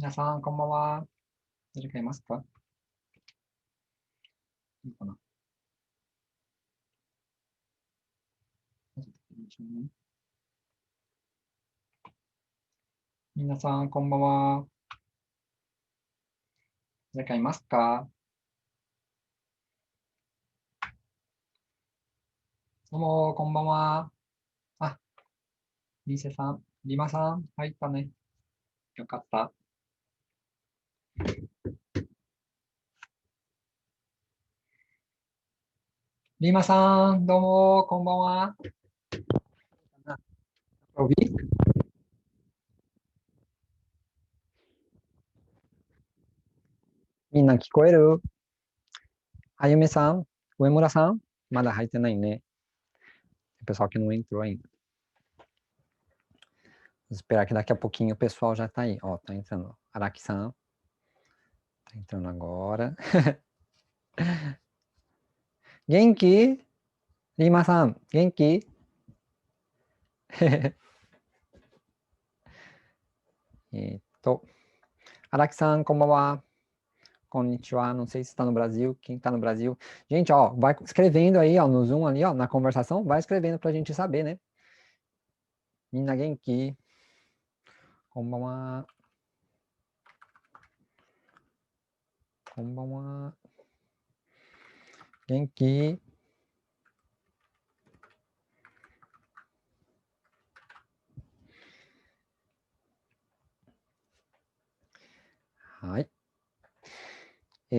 皆さん、こんばんは。誰かいますか？いいかな。皆さん、こんばんは。誰かいますか？どうも、こんばんは。あ、リーセさん、リマさん、入ったね。よかった。リマさん、どうも、こんばんは。ロビみんな聞こえる？あゆめさん、上村さん、まだ入ってないね。O pessoal que não entrou ainda. Vou esperar que daqui a pouquinho o pessoal já tá aí. Ó, tá entrando. Araki-san, tá entrando agora. Genki? Rima-san, Genki? 荒木さん、こんばんは。こんにちは. Não sei se está no Brasil. Quem está no Brasil? Gente, ó, vai escrevendo aí, ó, no Zoom ali, ó, na conversação, vai escrevendo pra gente saber, né? Minna Genki. こんばんは。こんばんは。元気？Ai.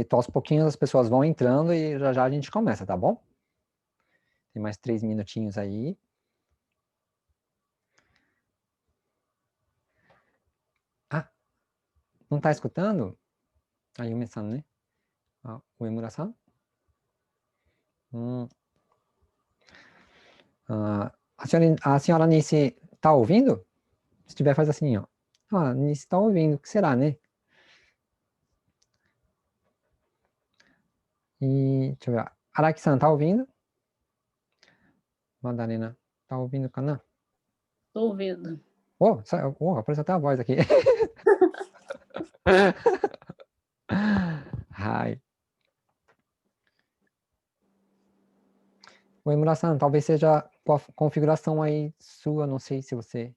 Aos pouquinhos as pessoas vão entrando e já já a gente começa, tá bom? Tem mais 3 minutinhos aí. Ah, não tá escutando? A Yumi-san, né? Ah, o Emura-san? A senhora Nice tá ouvindo? Se tiver, faz assim, ó. Ah, Nice tá ouvindo. O que será, né? E, deixa eu ver. Araki-san, tá ouvindo? Madalena, tá ouvindo, Kana? Tô ouvindo. Oh, apareceu até a voz aqui. Ai. Oi, Mura-san, talvez seja a configuração aí sua, não sei se você,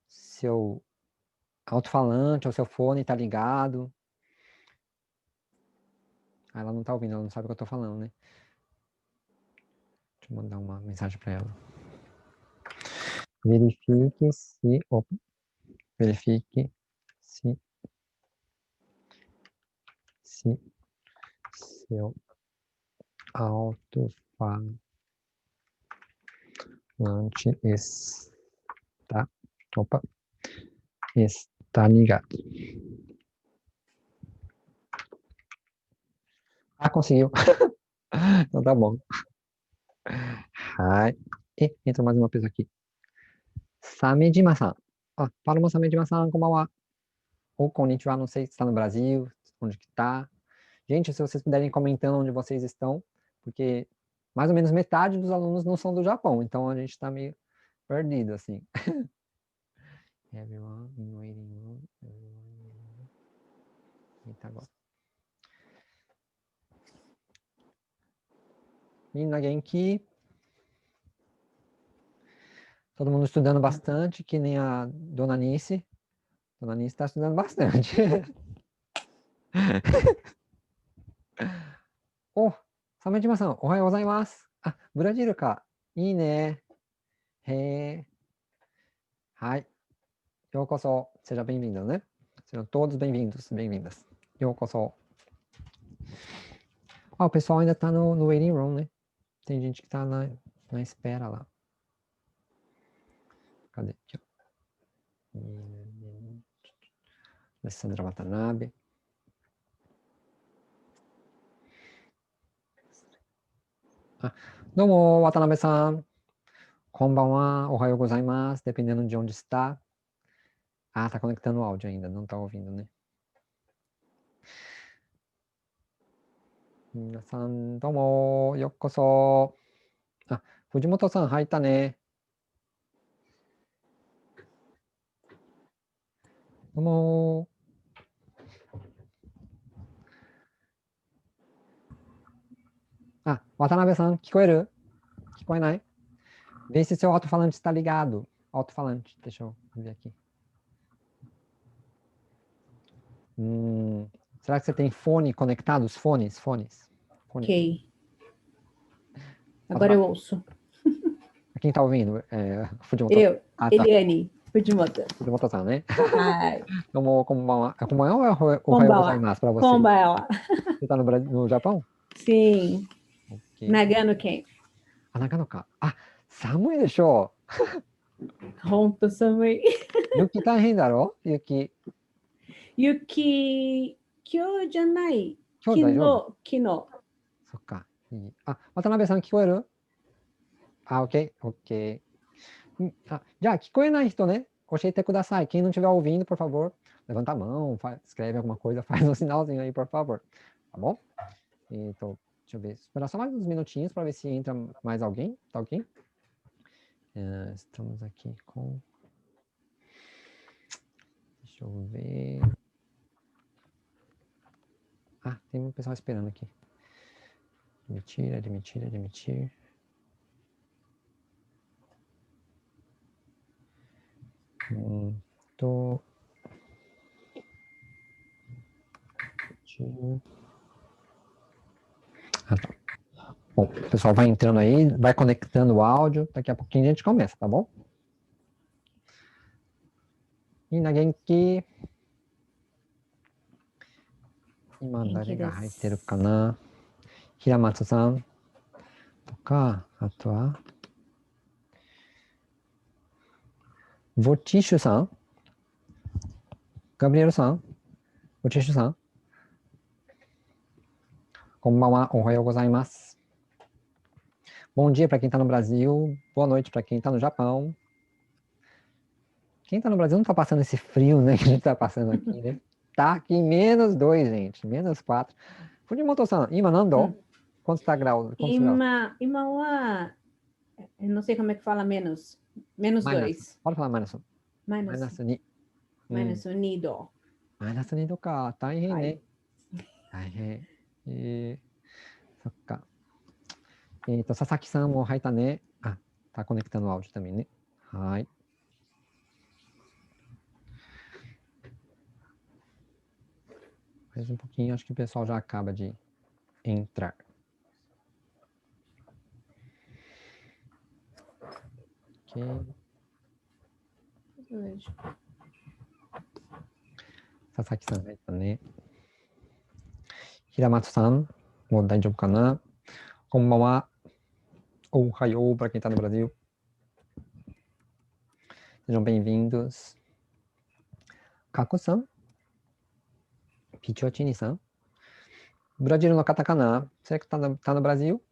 seu alto-falante ou seu fone tá ligado. Ah, ela não tá ouvindo, ela não sabe o que eu tô falando, né? Deixa eu mandar uma mensagem para ela. Verifique se. Opa, verifique se seu alto-falante está. Opa, está ligado. Ah, conseguiu. Então tá bom. Ai. Entra mais uma pessoa aqui. Samejima-san. Ah, Paloma Samejima-san, como va? Ou konnichiwa, não sei se está no Brasil, onde que tá. Gente, se vocês puderem ir comentando onde vocês estão, porque mais ou menos metade dos alunos não são do Japão, então a gente está meio perdido, assim. Everyone in waiting room. Eita, agora. Minna Genki. Todo mundo estudando bastante, que nem a Dona Nice. Dona Nice está estudando bastante. Oh, Samejima-san, ohayou gozaimasu. Ah, Brasil ka. Ii ne. He. Hai. Yokoso. Seja bem-vindo, né? Sejam todos bem-vindos, bem-vindas. Yokoso. Ah, o pessoal ainda tá no waiting room, né? Tem gente que tá na espera lá. Cadê? Aqui, ó. Alessandra Watanabe. Ah, domo, Watanabe-san. Konbanwa, ohayou gozaimasu, dependendo de onde está. Ah, tá conectando o áudio ainda, não tá ouvindo, né? Minasan, domo, yokoso. Ah, Fujimoto-san, 入ったね。どうも。Watanabe-san, kikoeru? Kikoenai? Vê se seu alto-falante está ligado. Alto-falante, deixa eu ver aqui. Será que você tem fone conectado? Os fones? Fone. Ok. Agora eu ouço. Quem está ouvindo? Fujimoto. Eu, Ah, tá. Eliane Fujimoto. Fujimoto-san, né? Ai, Como é o Ohayou Konbawa. gozaimasu para você? Konbawa. Você está no Japão? Sim. Ok. Nagano ken. Nagano ka. Ah, 寒いでしょほんと寒い。う。雪大変だろ雪。雪、今日じゃない。今日大丈夫昨日。そっか。渡辺さん聞こえるOK, OK. Já, 聞こえない人né? 教えてください. Quem não estiver ouvindo, por favor, levanta a mão, escreve alguma coisa, faz um sinalzinho aí, por favor. Tá bom? Então, deixa eu ver. Esperar só mais uns minutinhos para ver se entra mais alguém. Tá ok? Estamos aqui com... Deixa eu ver... Ah, tem um pessoal esperando aqui. Admitir. Ah, tá. Bom, o pessoal vai entrando aí, vai conectando o áudio, daqui a pouquinho a gente começa, tá bom? Genki. 今誰が入ってるかな平松さんとか、あとは、ボチッシュさんガブリエルさんボチッシュさんこんばんは、おはようございます。Bom dia para quem está no Brasil, boa noite para quem está no Japão. Quem está no Brasil não está passando esse frio, né, que a gente está passando aqui, né? Tá aqui -2, gente, -4. Fujimoto-san, ima nando? Quantos graus? Ima wa, eu não sei como é que fala menos. -2. Pode falar -2. -2 度. -2 度か。大変ね。大変。そっか。佐々木さんも入ったね。Ah, tá conectando o áudio também, né? Ai. Mais um pouquinho, acho que o pessoal já acaba de entrar. Ok. Sasaki-san 入ったね。平松さん、もう大丈夫かなこんばんは。Ou Ohayou para quem está no Brasil. Sejam bem-vindos. Kaku-san. Pichiotini-san. Brasil no katakana. Será que tá no Brasil?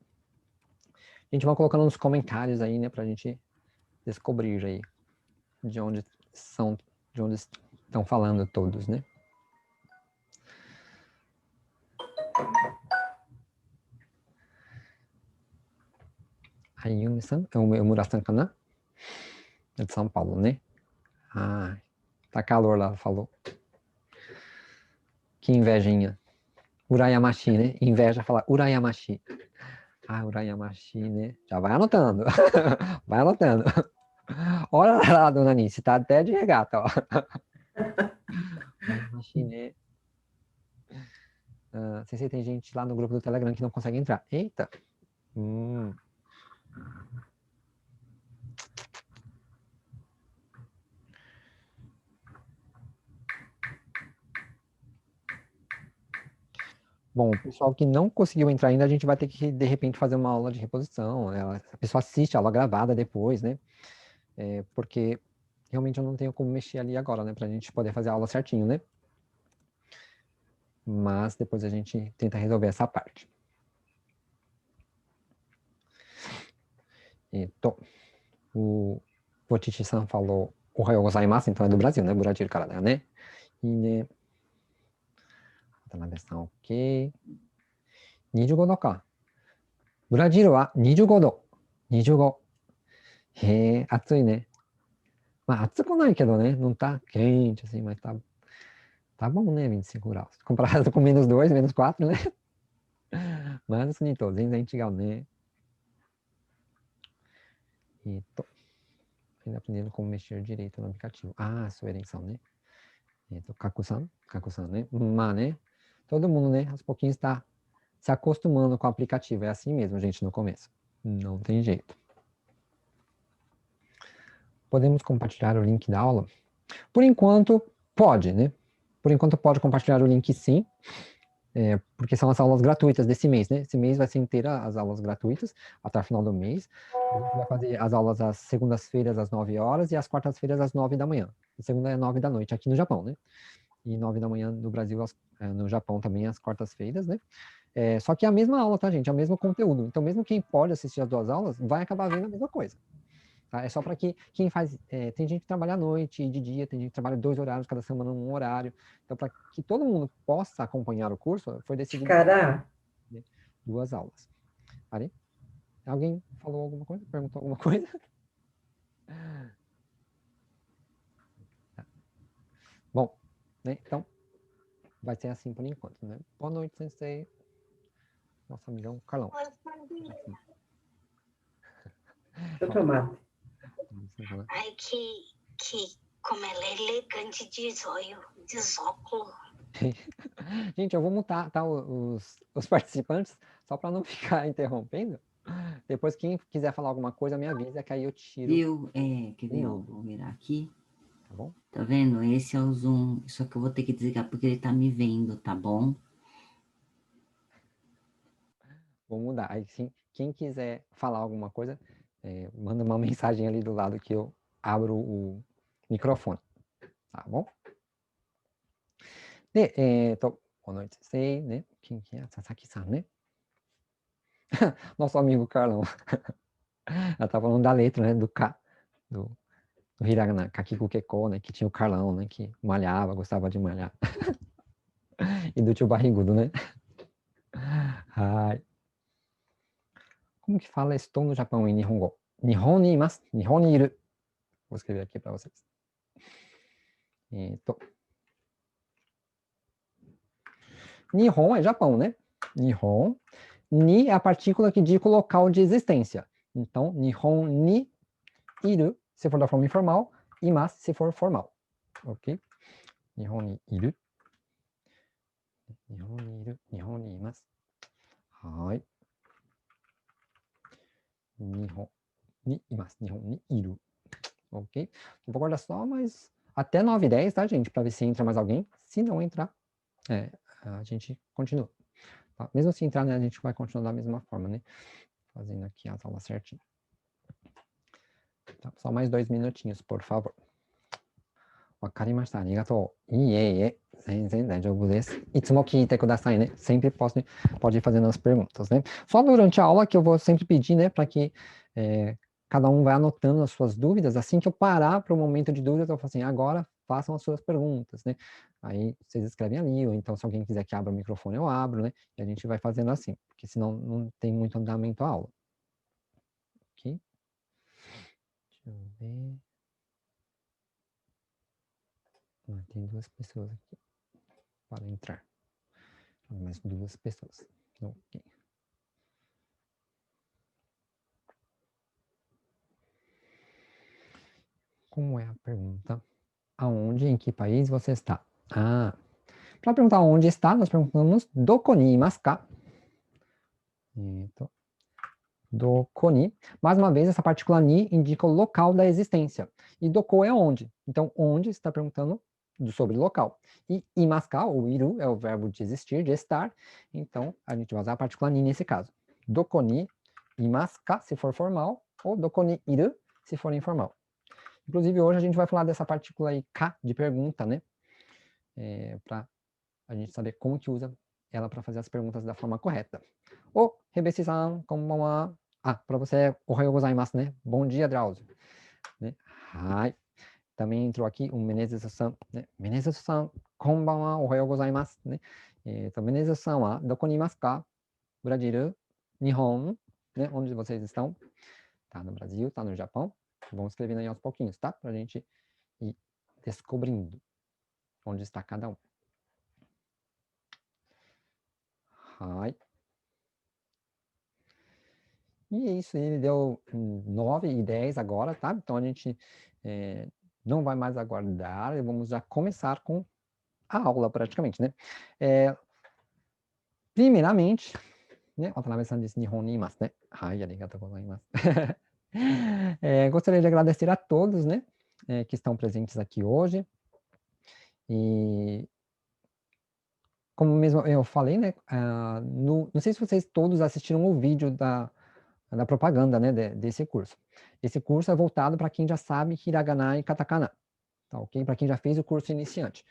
A gente vai colocando nos comentários aí, né, pra gente descobrir aí de onde estão falando todos, né? Ayumi-san, é o Murasan Kana? É de São Paulo, né? Ah, tá calor lá, falou. Que invejinha. Urayamashi, né? Inveja falar Urayamashi. Ah, Urayamashi, né? Já vai anotando. Vai anotando. Olha lá, dona Nice, tá até de regata, ó. Urayamashi, né? Sem ser, tem gente lá no grupo do Telegram que não consegue entrar. Eita. Bom, o pessoal que não conseguiu entrar ainda, a gente vai ter que, de repente, fazer uma aula de reposição. A pessoa assiste a aula gravada depois, né? Porque realmente eu não tenho como mexer ali agora, né? Pra gente poder fazer a aula certinho, né? Mas depois a gente tenta resolver essa parte. Então, o Potichi-san falou Ohayou gozaimasu, então é do Brasil, né? Buradir cara, né? E, né? Watanabe-san, ok. 25度か。ブラジルは25度。25。へえ、暑いね。まあ、暑くないけどね. Não tá quente, assim, mas tá bom, né? 25 graus. Comparado com -2, -4, né? Mas, Nito, zenzen chigau, né? Ainda aprendendo como mexer direito no aplicativo. Ah, sua eleição, né? Kaku-san, Kaku-san, né? Mas, né? Todo mundo, né? Aos pouquinhos está se acostumando com o aplicativo. É assim mesmo, gente, no começo. Não tem jeito. Podemos compartilhar o link da aula? Por enquanto, pode, né? Por enquanto, pode compartilhar o link, sim. Porque são as aulas gratuitas desse mês, né? Esse mês vai ser inteira as aulas gratuitas, até o final do mês. A gente vai fazer as aulas às segundas-feiras, às 9 horas, e às quartas-feiras, às 9 da manhã. A segunda é 9 da noite, aqui no Japão, né? E 9 da manhã no Brasil, no Japão também, às quartas-feiras, né? Só que é a mesma aula, tá, gente? É o mesmo conteúdo. Então, mesmo quem pode assistir as duas aulas, vai acabar vendo a mesma coisa. Tá? É só para que quem faz. Tem gente que trabalha à noite e de dia, tem gente que trabalha 2 horários cada semana, um horário. Então, para que todo mundo possa acompanhar o curso, foi decidido Cará, né, 2 aulas. Ali? Alguém falou alguma coisa? Perguntou alguma coisa? Tá. Bom, né? Então, vai ser assim por enquanto, né? Boa noite, sensei. Nosso amigão Carlão. Aqui. deixa eu tomar. Ai, como ela é elegante de óculos. Gente, eu vou mutar tá, os participantes só para não ficar interrompendo. Depois, quem quiser falar alguma coisa, me avisa, que aí eu tiro. Viu? Quer ver? Ó, vou virar aqui. Tá bom? Tá vendo? Esse é o Zoom. Só que eu vou ter que desligar porque ele tá me vendo, tá bom? Vou mudar. Aí, sim, quem quiser falar alguma coisa, manda uma mensagem ali do lado que eu abro o microfone. Tá bom? Boa noite, sei, né? Quem que é? Sasaki-san, né? Nosso amigo Carlão. Ela tá falando da letra, né? Do K, do Hiragana, Kakiku Keko, né? Que tinha o Carlão, né? Que malhava, gostava de malhar. E do tio Barrigudo, né? Ai. Como que fala estou no Japão em Nihongo? Nihon ni imasu, Nihon ni iru. Vou escrever aqui para vocês. Nihon é Japão, né? Nihon. Ni é a partícula que indica o local de existência. Então, Nihon ni iru, se for da forma informal, imasu, se for formal. Ok? Nihon ni iru. Nihon ni iru. Nihon ni imasu. Hai. Nihon ni imasu. Nihon ni iru. Ok? Vou guardar só mais até 9h10, tá, gente? Para ver se entra mais alguém. Se não entrar, a gente continua. Tá? Mesmo se entrar, né, a gente vai continuar da mesma forma, né? Fazendo aqui as aulas certinho. Tá? Só mais 2 minutinhos, por favor. Wakarimashita, arigatou. Iie, zenzen daijoubu desu. Itsumo kiite kudasai, né? Sempre pode ir fazendo as perguntas, né? Só durante a aula que eu vou sempre pedir, né, para que cada um vai anotando as suas dúvidas. Assim que eu parar para o momento de dúvidas, eu falo assim, agora façam as suas perguntas, né? Aí vocês escrevem ali, ou então se alguém quiser que abra o microfone, eu abro, né? E a gente vai fazendo assim, porque senão não tem muito andamento a aula. Ok? Deixa eu ver. Tem 2 pessoas aqui para entrar. Mais 2 pessoas. Ok. Como é a pergunta? Aonde, em que país você está? Para perguntar onde está, nós perguntamos doko ni imasu ka? Doko ni. Mais uma vez, essa partícula ni indica o local da existência. E doko é onde. Então, onde está perguntando sobre local. E imasu ka, ou iru, é o verbo de existir, de estar. Então, a gente vai usar a partícula ni nesse caso. Doko ni imasu ka, se for formal, ou doko ni iru, se for informal. Inclusive, hoje a gente vai falar dessa partícula aí, ka, de pergunta, né? Para a gente saber como que usa ela para fazer as perguntas da forma correta. Rebeci-san, konbanwa. Para você é ohayou gozaimasu, né? Bom dia, Drauzio. Né? Hai. Também entrou aqui o Menezes-san, né? Menezes-san, konbanwa, ohayou gozaimasu, né? Então, Menezes-san wa doko ni imasu ka? Brasil, Nihon, né? Onde vocês estão? Tá no Brasil, tá no Japão. Vamos escrevendo aí aos pouquinhos, tá? Pra gente ir descobrindo onde está cada um. Hai. E é isso, ele deu 9 e 10 agora, tá? Então a gente não vai mais aguardar, vamos já começar com a aula praticamente, né? Primeiramente, né? Watanabe-san disse Nihon ni imasu, né? Ai, arigatou gozaimasu. Gostaria de agradecer a todos, né? Que estão presentes aqui hoje. E como mesmo eu falei, né? Não sei se vocês todos assistiram o vídeo da propaganda, né? Desse curso. Esse curso é voltado para quem já sabe hiragana e katakana, tá ok? Para quem já fez o curso iniciante.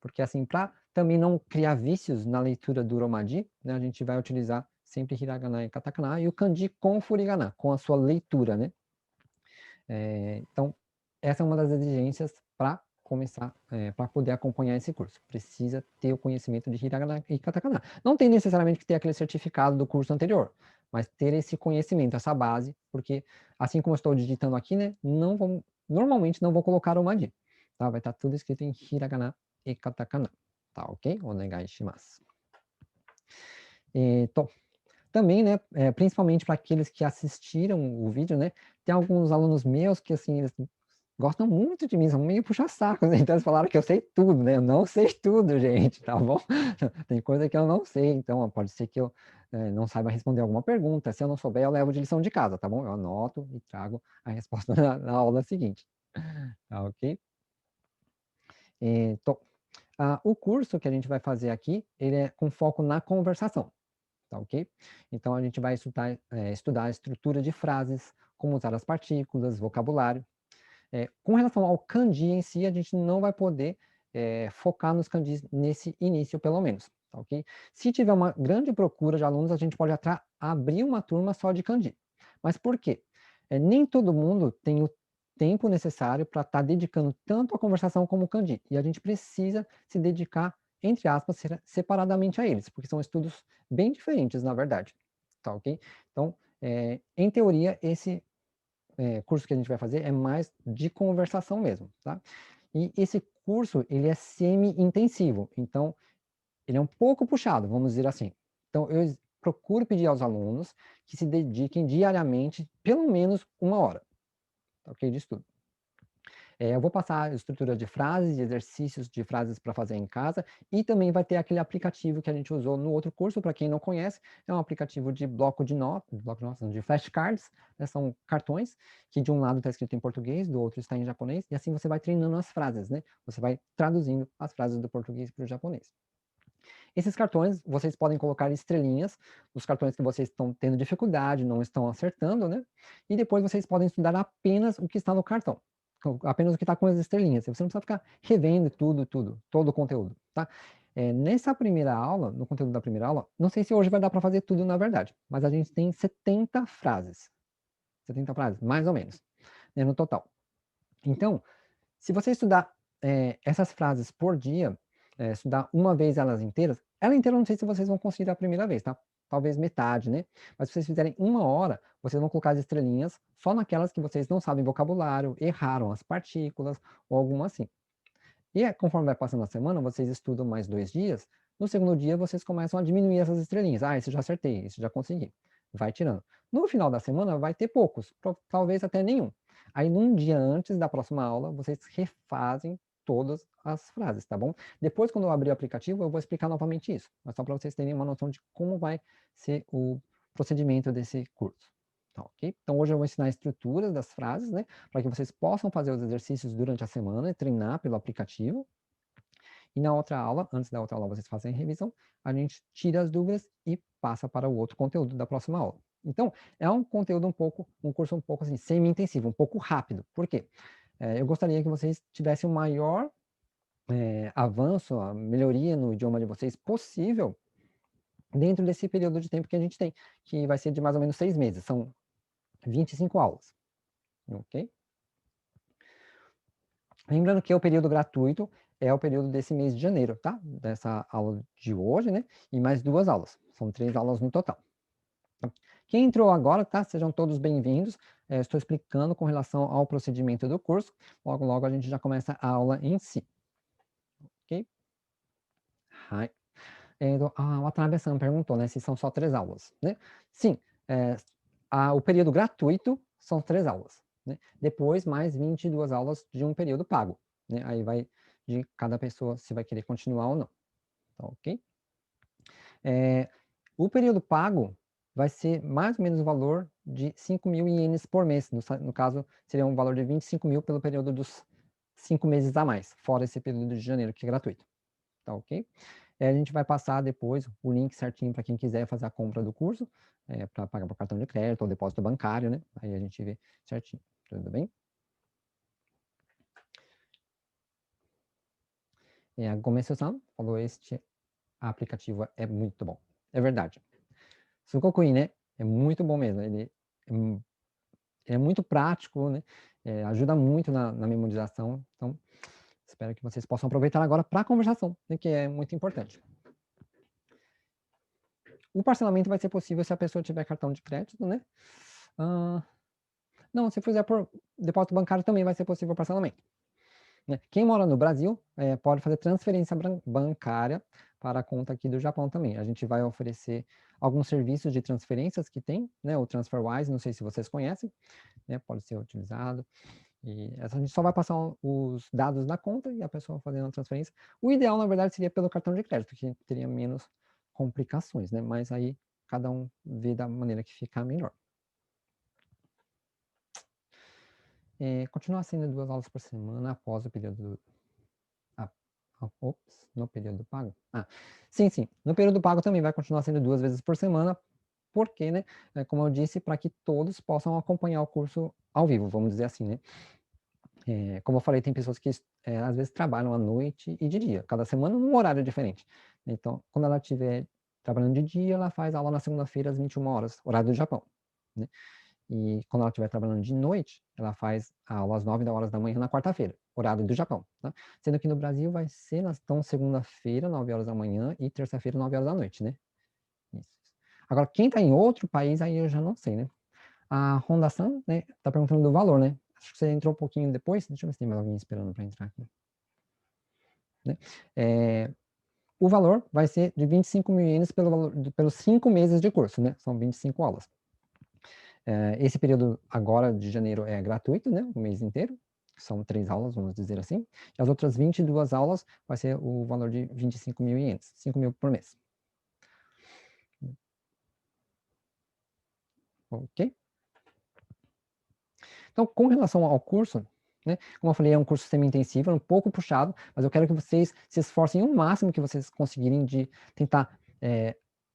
Porque assim, para também não criar vícios na leitura do Romaji, né? A gente vai utilizar sempre hiragana e katakana e o kanji com furigana, com a sua leitura, né? Então, essa é uma das exigências para começar, para poder acompanhar esse curso. Precisa ter o conhecimento de hiragana e katakana. Não tem necessariamente que ter aquele certificado do curso anterior, mas ter esse conhecimento, essa base, porque assim como eu estou digitando aqui, né, normalmente não vou colocar o Romaji, tá? Vai estar tudo escrito em hiragana e katakana, tá ok? Onegai shimasu. Então, também, né, principalmente para aqueles que assistiram o vídeo, né, tem alguns alunos meus que, assim, eles gostam muito de mim, são meio puxa-sacos, né? Então eles falaram que eu sei tudo, né? Eu não sei tudo, gente, tá bom? Tem coisa que eu não sei, então pode ser que eu não saiba responder alguma pergunta. Se eu não souber, eu levo de lição de casa, tá bom? Eu anoto e trago a resposta na aula seguinte, tá ok? Então, o curso que a gente vai fazer aqui, ele é com foco na conversação, tá ok? Então a gente vai estudar a estrutura de frases, como usar as partículas, vocabulário. Com relação ao kanji em si, a gente não vai poder focar nos kanjis nesse início, pelo menos, tá ok? Se tiver uma grande procura de alunos, a gente pode abrir uma turma só de kanji. Mas por quê? Nem todo mundo tem o tempo necessário para estar dedicando tanto a conversação como o kanji. E a gente precisa se dedicar, entre aspas, separadamente a eles, porque são estudos bem diferentes, na verdade, tá ok? Então, em teoria, esse curso que a gente vai fazer é mais de conversação mesmo, tá? E esse curso, ele é semi-intensivo, então ele é um pouco puxado, vamos dizer assim. Então eu procuro pedir aos alunos que se dediquem diariamente, pelo menos 1 hora, tá ok? De estudo. Eu vou passar a estrutura de frases, de exercícios de frases para fazer em casa, e também vai ter aquele aplicativo que a gente usou no outro curso, para quem não conhece, é um aplicativo de bloco de notas, de flashcards, né, são cartões, que de um lado está escrito em português, do outro está em japonês, e assim você vai treinando as frases, né? Você vai traduzindo as frases do português para o japonês. Esses cartões, vocês podem colocar estrelinhas nos cartões que vocês estão tendo dificuldade, não estão acertando, né? E depois vocês podem estudar apenas o que está no cartão. Apenas o que está com as estrelinhas. Você não precisa ficar revendo todo o conteúdo, tá? Nessa primeira aula, no conteúdo da primeira aula, não sei se hoje vai dar para fazer tudo, na verdade, mas a gente tem 70 frases. 70 frases, mais ou menos, né, no total. Então, se você estudar essas frases por dia, estudar uma vez elas inteiras, ela inteira eu não sei se vocês vão conseguir a primeira vez, tá? Talvez metade, né? Mas se vocês fizerem 1 hora, vocês vão colocar as estrelinhas só naquelas que vocês não sabem vocabulário, erraram as partículas ou alguma assim. E conforme vai passando a semana, vocês estudam mais 2 dias, no segundo dia vocês começam a diminuir essas estrelinhas. Ah, esse já acertei, esse já consegui. Vai tirando. No final da semana vai ter poucos, talvez até nenhum. Aí num dia antes da próxima aula, vocês refazem todas as frases, tá bom? Depois, quando eu abrir o aplicativo, eu vou explicar novamente isso, mas só para vocês terem uma noção de como vai ser o procedimento desse curso. Tá, ok? Então hoje eu vou ensinar a estrutura das frases, né? Para que vocês possam fazer os exercícios durante a semana e treinar pelo aplicativo. E na outra aula, antes da outra aula vocês fazem a revisão, a gente tira as dúvidas e passa para o outro conteúdo da próxima aula. Então, é um conteúdo um curso um pouco assim, semi-intensivo, um pouco rápido. Por quê? Eu gostaria que vocês tivessem o maior avanço, a melhoria no idioma de vocês possível dentro desse período de tempo que a gente tem, que vai ser de mais ou menos 6 meses, são 25 aulas, ok? Lembrando que o período gratuito é o período desse mês de janeiro, tá? Dessa aula de hoje, né? E mais 2 aulas, são 3 aulas no total. Quem entrou agora, tá? Sejam todos bem-vindos. Estou explicando com relação ao procedimento do curso. Logo, logo a gente já começa a aula em si. Ok? O Watanabe-san perguntou, né? Se são só 3 aulas, né? Sim, o período gratuito são 3 aulas, né? Depois, mais 22 aulas de um período pago, né? Aí vai de cada pessoa se vai querer continuar ou não, tá ok? O período pago vai ser mais ou menos o valor de 5.000 ienes por mês. No caso, seria um valor de 25.000 pelo período dos 5 meses a mais, fora esse período de janeiro, que é gratuito. Tá ok? A gente vai passar depois o link certinho para quem quiser fazer a compra do curso, para pagar por cartão de crédito ou depósito bancário, né? Aí a gente vê certinho. Tudo bem? A Gomes-san falou, este aplicativo é muito bom. É verdade. Sukokuin, né? É muito bom mesmo. Ele é muito prático, né? Ajuda muito na memorização. Então, espero que vocês possam aproveitar agora para a conversação, né? Que é muito importante. O parcelamento vai ser possível se a pessoa tiver cartão de crédito, né? Não, se fizer por depósito bancário também vai ser possível o parcelamento. Né? Quem mora no Brasil pode fazer transferência bancária para a conta aqui do Japão também. A gente vai oferecer alguns serviços de transferências que tem, né? O TransferWise, não sei se vocês conhecem, né? Pode ser utilizado. E a gente só vai passar os dados da conta e a pessoa fazendo a transferência. O ideal, na verdade, seria pelo cartão de crédito, que teria menos complicações, né? Mas aí cada um vê da maneira que ficar melhor. Continua sendo 2 aulas por semana após o período no período pago? Sim. No período pago também vai continuar sendo 2 vezes por semana, porque, né, como eu disse, para que todos possam acompanhar o curso ao vivo, vamos dizer assim, né? Como eu falei, tem pessoas que às vezes trabalham à noite e de dia, cada semana num horário diferente. Então, quando ela estiver trabalhando de dia, ela faz aula na segunda-feira às 21 horas, horário do Japão, né? E quando ela estiver trabalhando de noite, ela faz a aula às 9 horas da manhã na quarta-feira, horário do Japão. Tá? Sendo que no Brasil vai ser então segunda-feira, 9 horas da manhã, e terça-feira, 9 horas da noite, né? Isso. Agora, quem está em outro país, aí eu já não sei, né? A Honda-san, né, tá perguntando do valor, né? Acho que você entrou um pouquinho depois. Deixa eu ver se tem mais alguém esperando para entrar aqui. Né? O valor vai ser de 25.000 ienes pelos 5 meses de curso, né? São 25 aulas. Esse período agora de janeiro é gratuito, né? O mês inteiro. São 3 aulas, vamos dizer assim. E as outras 22 aulas vai ser o valor de 25.000 ienes, 5.000 por mês. Ok? Então, com relação ao curso, né, como eu falei, é um curso semi-intensivo, é um pouco puxado, mas eu quero que vocês se esforcem o máximo que vocês conseguirem de tentar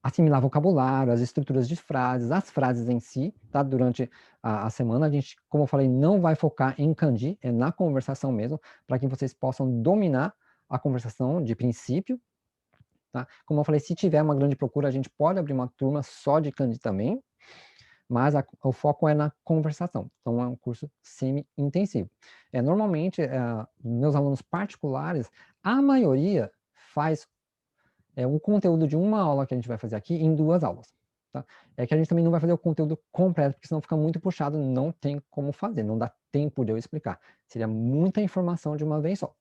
assimilar vocabulário, as estruturas de frases, as frases em si, tá? Durante a semana, a gente, como eu falei, não vai focar em kanji, é na conversação mesmo, para que vocês possam dominar a conversação de princípio, tá? Como eu falei, se tiver uma grande procura, a gente pode abrir uma turma só de kanji também, mas o foco é na conversação. Então, é um curso semi-intensivo. Normalmente, meus alunos particulares, a maioria faz um conteúdo de uma aula que a gente vai fazer aqui em 2 aulas. Tá? É que a gente também não vai fazer o conteúdo completo, porque senão fica muito puxado, não tem como fazer, não dá tempo de eu explicar. Seria muita informação de uma vez só.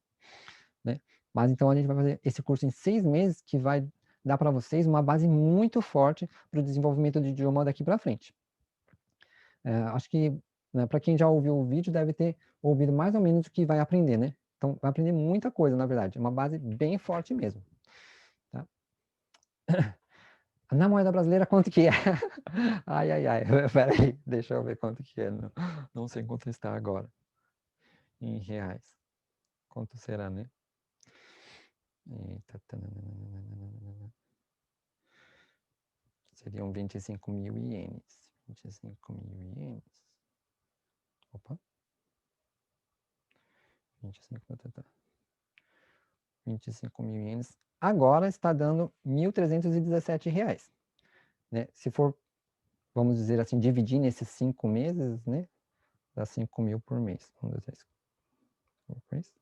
Né? Mas então a gente vai fazer esse curso em 6 meses, que vai dar para vocês uma base muito forte para o desenvolvimento de idioma daqui para frente. Acho que, né, para quem já ouviu o vídeo, deve ter ouvido mais ou menos o que vai aprender, né? Então, vai aprender muita coisa, na verdade. É uma base bem forte mesmo. Tá? Na moeda brasileira, quanto que é? Ai. Peraí, deixa eu ver quanto que é. Não sei quanto está agora. Em reais. Quanto será, né? Eita. Seriam 25.000 ienes. 25.000 ienes. Opa. 25.000 ienes. Agora está dando R$ 1.317. Né? Se for, vamos dizer assim, dividir nesses 5 meses, né? Dá 5.000 por mês. 1, 2, 3.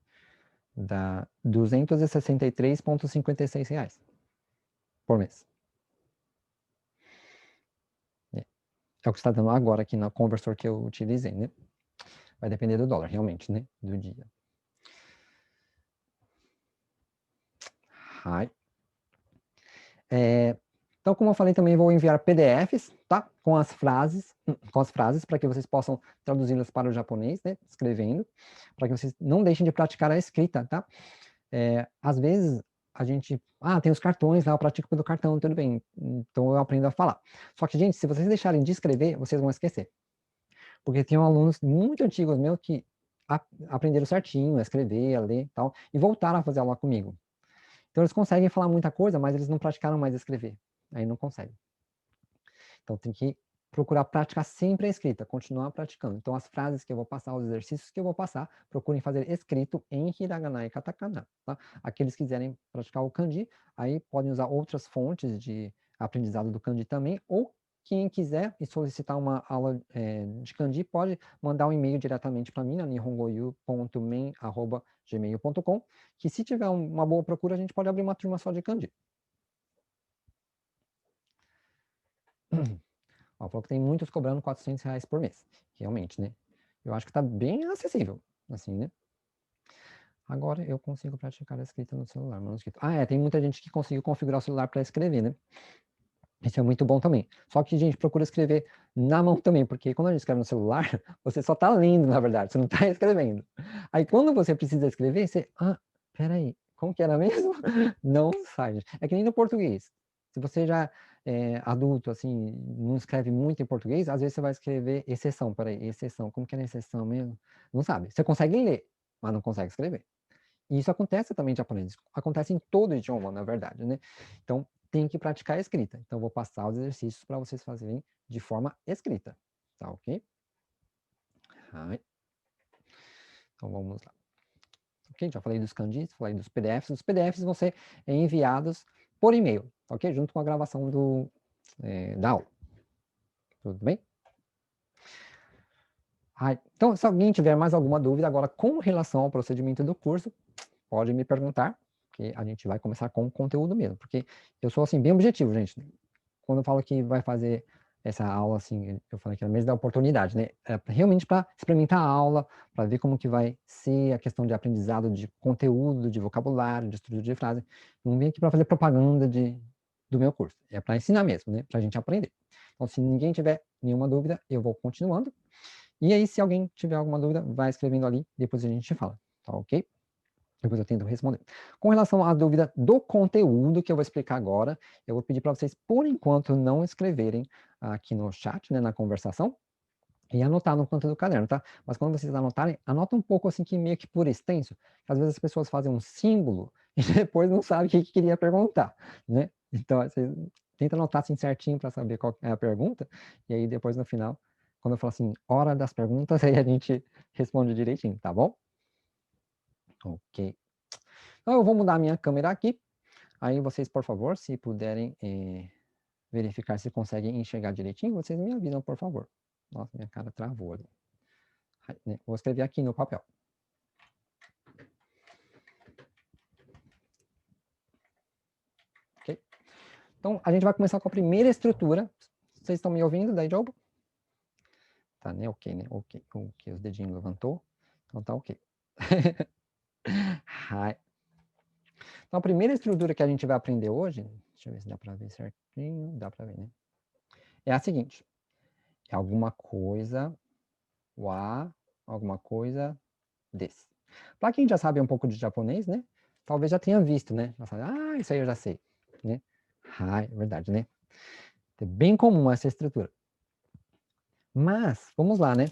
Dá R$ 263,56 por mês. É o que está dando agora aqui na conversor que eu utilizei, né? Vai depender do dólar, realmente, né? Do dia. Hi. Então, como eu falei, também vou enviar PDFs, tá? Com as frases para que vocês possam traduzi-las para o japonês, né? Escrevendo, para que vocês não deixem de praticar a escrita, tá? Às vezes, a gente... tem os cartões lá, eu pratico pelo cartão, tudo bem. Então, eu aprendo a falar. Só que, gente, se vocês deixarem de escrever, vocês vão esquecer. Porque tem alunos muito antigos meus que aprenderam certinho a escrever, a ler e tal, e voltaram a fazer aula comigo. Então, eles conseguem falar muita coisa, mas eles não praticaram mais escrever. Aí não consegue. Então tem que procurar praticar sempre a escrita, continuar praticando. Então as frases que eu vou passar, os exercícios que eu vou passar, procurem fazer escrito em hiragana e katakana, tá? Aqueles que quiserem praticar o kanji, aí podem usar outras fontes de aprendizado do kanji também, ou quem quiser e solicitar uma aula de kanji, pode mandar um e-mail diretamente para mim, na nihongoyu.men@gmail.com, que se tiver uma boa procura, a gente pode abrir uma turma só de kanji. Ó, falou que tem muitos cobrando R$400 por mês. Realmente, né? Eu acho que tá bem acessível, assim, né? Agora eu consigo praticar a escrita no celular, manuscrito. Tem muita gente que conseguiu configurar o celular para escrever, né? Isso é muito bom também. Só que, gente, procura escrever na mão também, porque quando a gente escreve no celular, você só tá lendo, na verdade, você não tá escrevendo. Aí quando você precisa escrever, você... peraí, como que era mesmo? Não sai, gente. É que nem no português. Se você já é adulto, assim, não escreve muito em português, às vezes você vai escrever exceção, peraí, exceção, como que era exceção mesmo? Não sabe. Você consegue ler, mas não consegue escrever. E isso acontece também em japonês, acontece em todo idioma, na verdade, né? Então, tem que praticar a escrita. Então, eu vou passar os exercícios para vocês fazerem de forma escrita, tá ok? Então, vamos lá. Ok, já falei dos kanjis, falei dos PDFs. Os PDFs vão ser enviados por e-mail, ok? Junto com a gravação da aula. Tudo bem? Então, se alguém tiver mais alguma dúvida agora com relação ao procedimento do curso, pode me perguntar, que a gente vai começar com o conteúdo mesmo, porque eu sou, assim, bem objetivo, gente. Quando eu falo que vai fazer essa aula, assim, eu falei que era mesmo da oportunidade, né? Realmente para experimentar a aula, para ver como que vai ser a questão de aprendizado de conteúdo, de vocabulário, de estrutura de frase. Não vim aqui para fazer propaganda do meu curso, é para ensinar mesmo, né? Para a gente aprender. Então, se ninguém tiver nenhuma dúvida, eu vou continuando. E aí, se alguém tiver alguma dúvida, vai escrevendo ali, depois a gente fala, tá ok? Depois eu tento responder. Com relação à dúvida do conteúdo que eu vou explicar agora, eu vou pedir para vocês, por enquanto, não escreverem aqui no chat, né, na conversação, e anotar no canto do caderno, tá? Mas quando vocês anotarem, anota um pouco assim, que meio que por extenso, que às vezes as pessoas fazem um símbolo e depois não sabem o que queria perguntar, né? Então, vocês tentam anotar assim certinho para saber qual é a pergunta, e aí depois no final, quando eu falo assim, hora das perguntas, aí a gente responde direitinho, tá bom? Ok. Então eu vou mudar a minha câmera aqui. Aí vocês, por favor, se puderem verificar se conseguem enxergar direitinho, vocês me avisam, por favor. Nossa, minha cara travou ali. Vou escrever aqui no papel. Ok? Então, a gente vai começar com a primeira estrutura. Vocês estão me ouvindo, daí, Jobo? Tá, né? Ok, né? Ok, os dedinhos levantou. Então tá ok. Então, a primeira estrutura que a gente vai aprender hoje, deixa eu ver se dá para ver certinho, dá para ver, né? É a seguinte, é alguma coisa, alguma coisa desse. Para quem já sabe um pouco de japonês, né? Talvez já tenha visto, né? Já sabe, isso aí eu já sei, né? É verdade, né? É bem comum essa estrutura. Mas, vamos lá, né?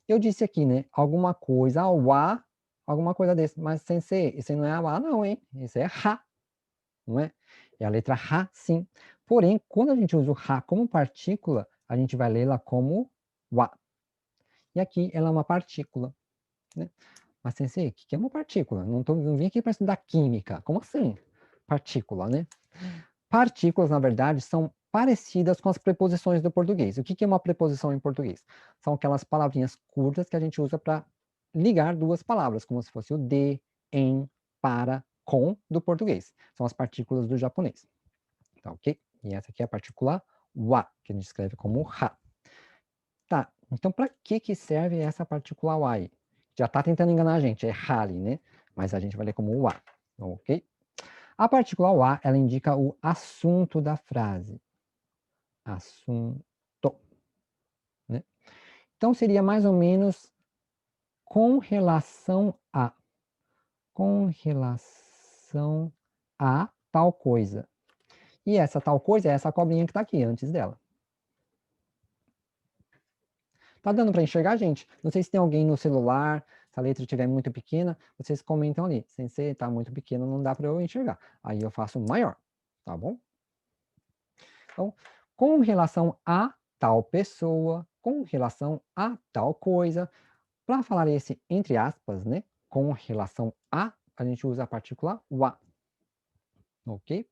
Eu disse aqui, né? Alguma coisa, alguma coisa desse. Mas, sensei, isso aí não é wa não, hein? Isso é ha, não é? É a letra ha, sim. Porém, quando a gente usa o ha como partícula, a gente vai lê-la como wa. E aqui ela é uma partícula, né? Mas, sensei, o que é uma partícula? Não vim aqui para estudar química. Como assim? Partícula, né? Partículas, na verdade, são parecidas com as preposições do português. O que é uma preposição em português? São aquelas palavrinhas curtas que a gente usa para ligar duas palavras, como se fosse o de, em, para, com do português. São as partículas do japonês. Tá ok? E essa aqui é a partícula wa, que a gente escreve como ha. Tá, então para que serve essa partícula wa aí? Já está tentando enganar a gente, é hali, né? Mas a gente vai ler como wa, ok? A partícula wa, ela indica o assunto da frase. assunto, né? Então, seria mais ou menos com relação a tal coisa. E essa tal coisa é essa cobrinha que está aqui, antes dela. Tá dando para enxergar, gente? Não sei se tem alguém no celular, se a letra estiver muito pequena, vocês comentam ali. Sensei, tá muito pequeno, não dá para eu enxergar. Aí eu faço maior, tá bom? Então, com relação a tal pessoa, com relação a tal coisa, para falar esse entre aspas, né? Com relação a gente usa a partícula wa. Ok?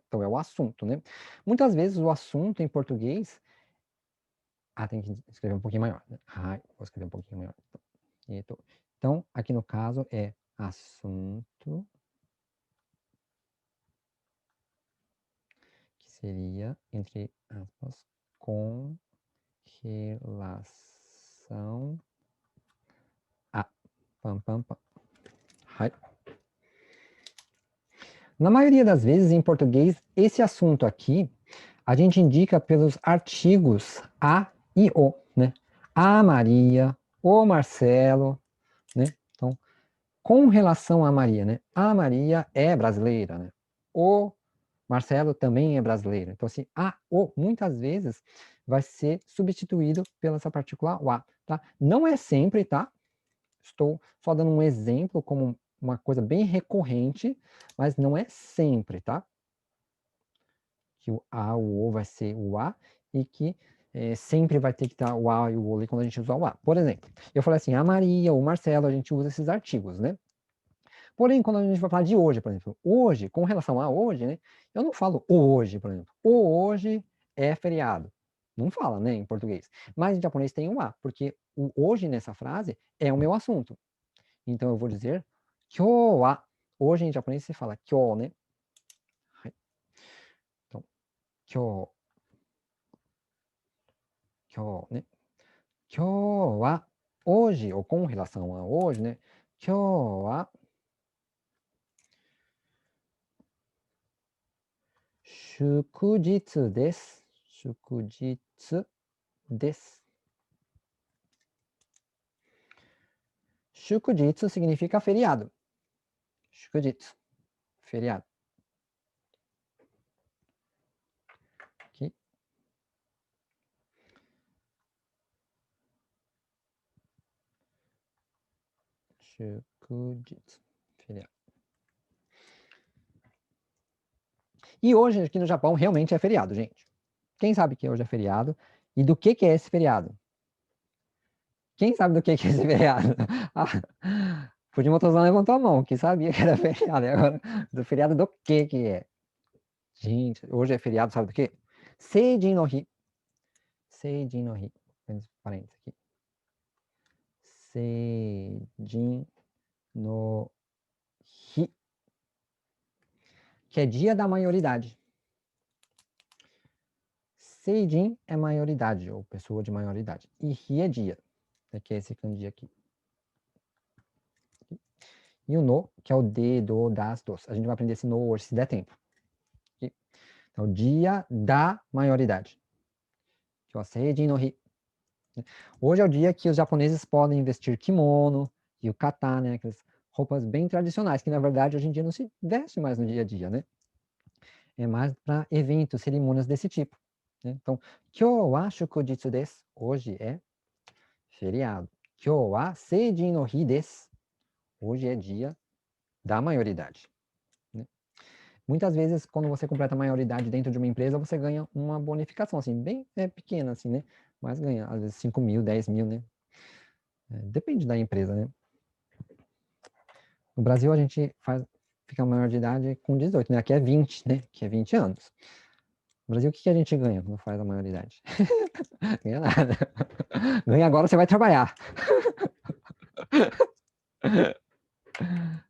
Então é o assunto, né? Muitas vezes o assunto em português... tem que escrever um pouquinho maior. Né? Vou escrever um pouquinho maior. Então, aqui no caso é assunto, que seria, entre aspas, com relação a. Pam, pam, pam. Na maioria das vezes, em português, esse assunto aqui, a gente indica pelos artigos a e o, né? A Maria, o Marcelo, né? Então, com relação a Maria, né? A Maria é brasileira, né? O Marcelo também é brasileiro. Então, assim, o, muitas vezes, vai ser substituído pela essa partícula o, tá? Não é sempre, tá? Estou só dando um exemplo como uma coisa bem recorrente, mas não é sempre, tá? Que o a, o vai ser o a, e que sempre vai ter que estar o a e o o ali quando a gente usar o a. Por exemplo, eu falei assim, a Maria, o Marcelo, a gente usa esses artigos, né? Porém, quando a gente vai falar de hoje, por exemplo, hoje, com relação a hoje, né? Eu não falo o hoje, por exemplo. O hoje é feriado. Não fala, né, em português. Mas em japonês tem um a, porque o hoje nessa frase é o meu assunto. Então eu vou dizer kyou wa. Hoje em japonês se fala kyou, né? Então, kyou. Kyou, né? Kyou wa. Hoje, ou com relação a hoje, né? Kyou wa shukujitsu desu. Shukujitsu desu. Shukujitsu significa feriado. Shukujitsu, feriado. Aqui. Shukujitsu, feriado. E hoje, aqui no Japão, realmente é feriado, gente. Quem sabe que hoje é feriado? E do que é esse feriado? Quem sabe do que é esse feriado? Fujimoto-san levantou a mão, que sabia que era feriado. Agora, do feriado do que é? Gente, hoje é feriado, sabe do quê? Seijin no Hi. Seijin no Hi. Parênteses aqui. Seijin no Hi. Que é dia da maioridade. Seijin é maioridade, ou pessoa de maioridade. E Hi é dia, que é esse kanji aqui. E o no, que é o de, do, das, dos. A gente vai aprender esse no hoje, se der tempo. Aqui. Então, dia da maioridade. Seijin no Hi. Hoje é o dia que os japoneses podem vestir kimono, yukata, né? Aquelas roupas bem tradicionais, que na verdade hoje em dia não se veste mais no dia a dia, né? É mais para eventos, cerimônias desse tipo. Né? Então, kyou wa shukujitsu desu. Hoje é feriado. Kyou wa seijin no hi desu. Hoje é dia da maioridade. Né? Muitas vezes, quando você completa a maioridade dentro de uma empresa, você ganha uma bonificação, assim, bem pequena, assim, né? Mas ganha, às vezes, 5 mil, 10 mil, né? Depende da empresa, né? No Brasil, a gente fica maior de idade com 18, né? Aqui é 20, né? Que é 20 anos. No Brasil, o que a gente ganha quando faz a maioridade? Ganha nada. Ganha agora, você vai trabalhar.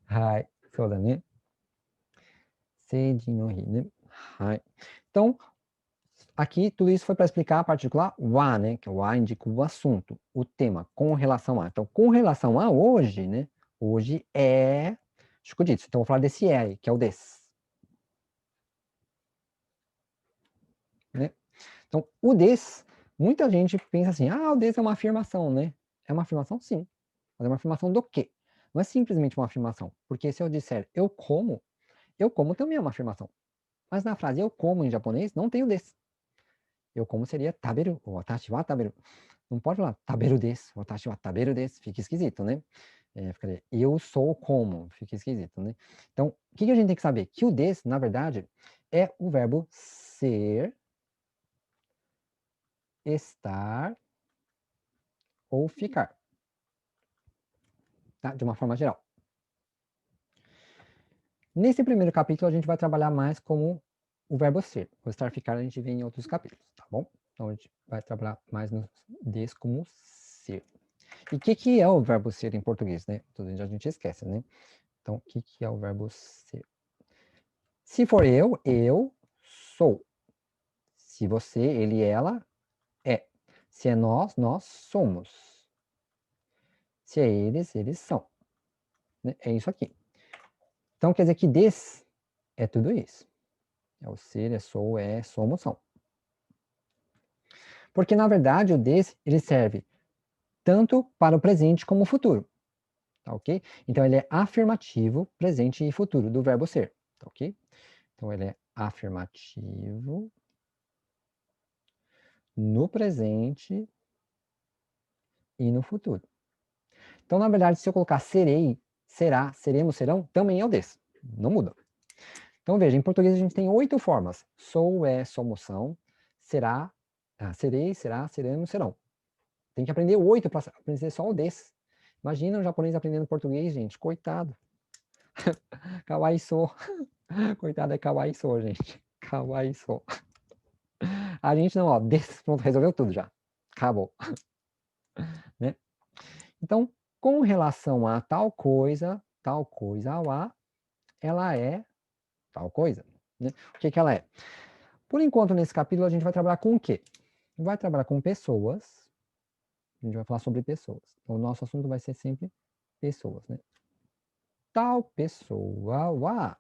Hai, soda, né? Seiji no hi, né? Hai. Então, aqui, tudo isso foi para explicar a partícula wa, né? Que o wa indica o assunto, o tema, com relação a. Então, com relação a hoje, né? Hoje é shukujitsu. Então, vou falar desse aí, que é o des. Né? Então, o des, muita gente pensa assim, o des é uma afirmação, né? É uma afirmação, sim. Mas é uma afirmação do quê? Não é simplesmente uma afirmação. Porque se eu disser eu como também é uma afirmação. Mas na frase eu como em japonês, não tem o des. Eu como seria taberu, ou watashi wa taberu. Não pode falar taberu desu, watashi wa taberu desu. Fica esquisito, né? Ficaria, eu sou como. Fica esquisito, né? Então, o que a gente tem que saber? Que o des, na verdade, é o verbo ser, estar ou ficar. Tá? De uma forma geral. Nesse primeiro capítulo, a gente vai trabalhar mais como o verbo ser. O estar, ficar, a gente vê em outros capítulos, tá bom? Então, a gente vai trabalhar mais no des como ser. E o que é o verbo ser em português, né? Tudo a gente esquece, né? Então, o que é o verbo ser? Se for eu sou. Se você, ele, ela, é. Se é nós, nós somos. Se é eles são. Né? É isso aqui. Então, quer dizer que des é tudo isso. É o ser, é sou, é, somos, são. Porque, na verdade, o des, ele serve tanto para o presente como o futuro. Tá ok? Então, ele é afirmativo, presente e futuro do verbo ser. Tá ok? Então, ele é afirmativo no presente e no futuro. Então, na verdade, se eu colocar serei, será, seremos, serão, também é o des. Não muda. Então, veja, em português a gente tem 8 formas. Sou, é, somos, são. Será, serei, será, seremos, serão. Tem que aprender 8 para aprender só o des. Imagina um japonês aprendendo português, gente. Coitado. Kawaii so. Coitado é kawaii so, gente. Kawaii so. A gente não, ó, des, pronto, resolveu tudo já. Acabou. Né? Então, com relação a tal coisa a, ela é tal coisa. Né? O que ela é? Por enquanto, nesse capítulo, a gente vai trabalhar com o quê? Vai trabalhar com pessoas. A gente vai falar sobre pessoas. Então, o nosso assunto vai ser sempre pessoas. Né? Tal pessoa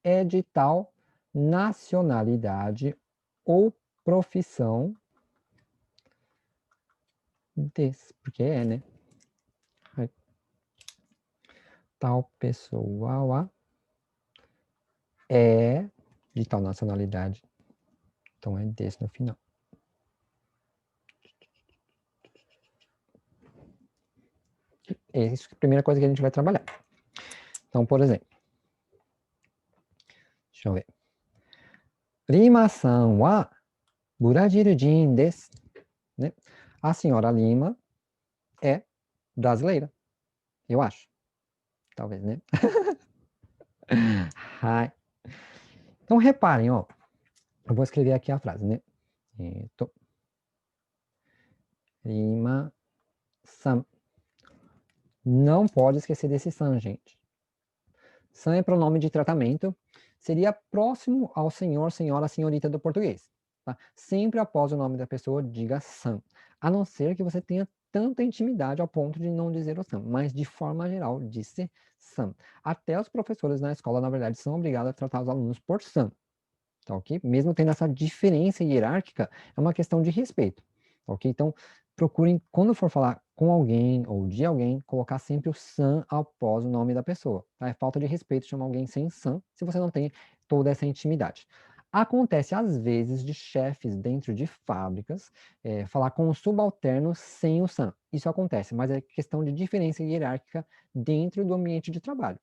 é de tal nacionalidade ou profissão porque é, né? Tal pessoa é de tal nacionalidade. Então é desse no final. Essa é a primeira coisa que a gente vai trabalhar. Então, por exemplo, deixa eu ver. Lima-san wa Brasil-jin desu. Né? A senhora Lima é brasileira. Eu acho. Talvez, né? Então, reparem, ó. Eu vou escrever aqui a frase, né? Lima-san. Não pode esquecer desse san, gente. San é pronome de tratamento. Seria próximo ao senhor, senhora, senhorita do português. Tá? Sempre após o nome da pessoa, diga san. A não ser que você tenha tanta intimidade ao ponto de não dizer o san. Mas, de forma geral, disse san. Até os professores na escola, na verdade, são obrigados a tratar os alunos por san. Tá, ok? Mesmo tendo essa diferença hierárquica, é uma questão de respeito. Tá, ok? Então, procurem, quando for falar com alguém ou de alguém, colocar sempre o san após o nome da pessoa. Tá? É falta de respeito chamar alguém sem san, se você não tem toda essa intimidade. Acontece, às vezes, de chefes dentro de fábricas falar com o subalterno sem o san. Isso acontece, mas é questão de diferença hierárquica dentro do ambiente de trabalho.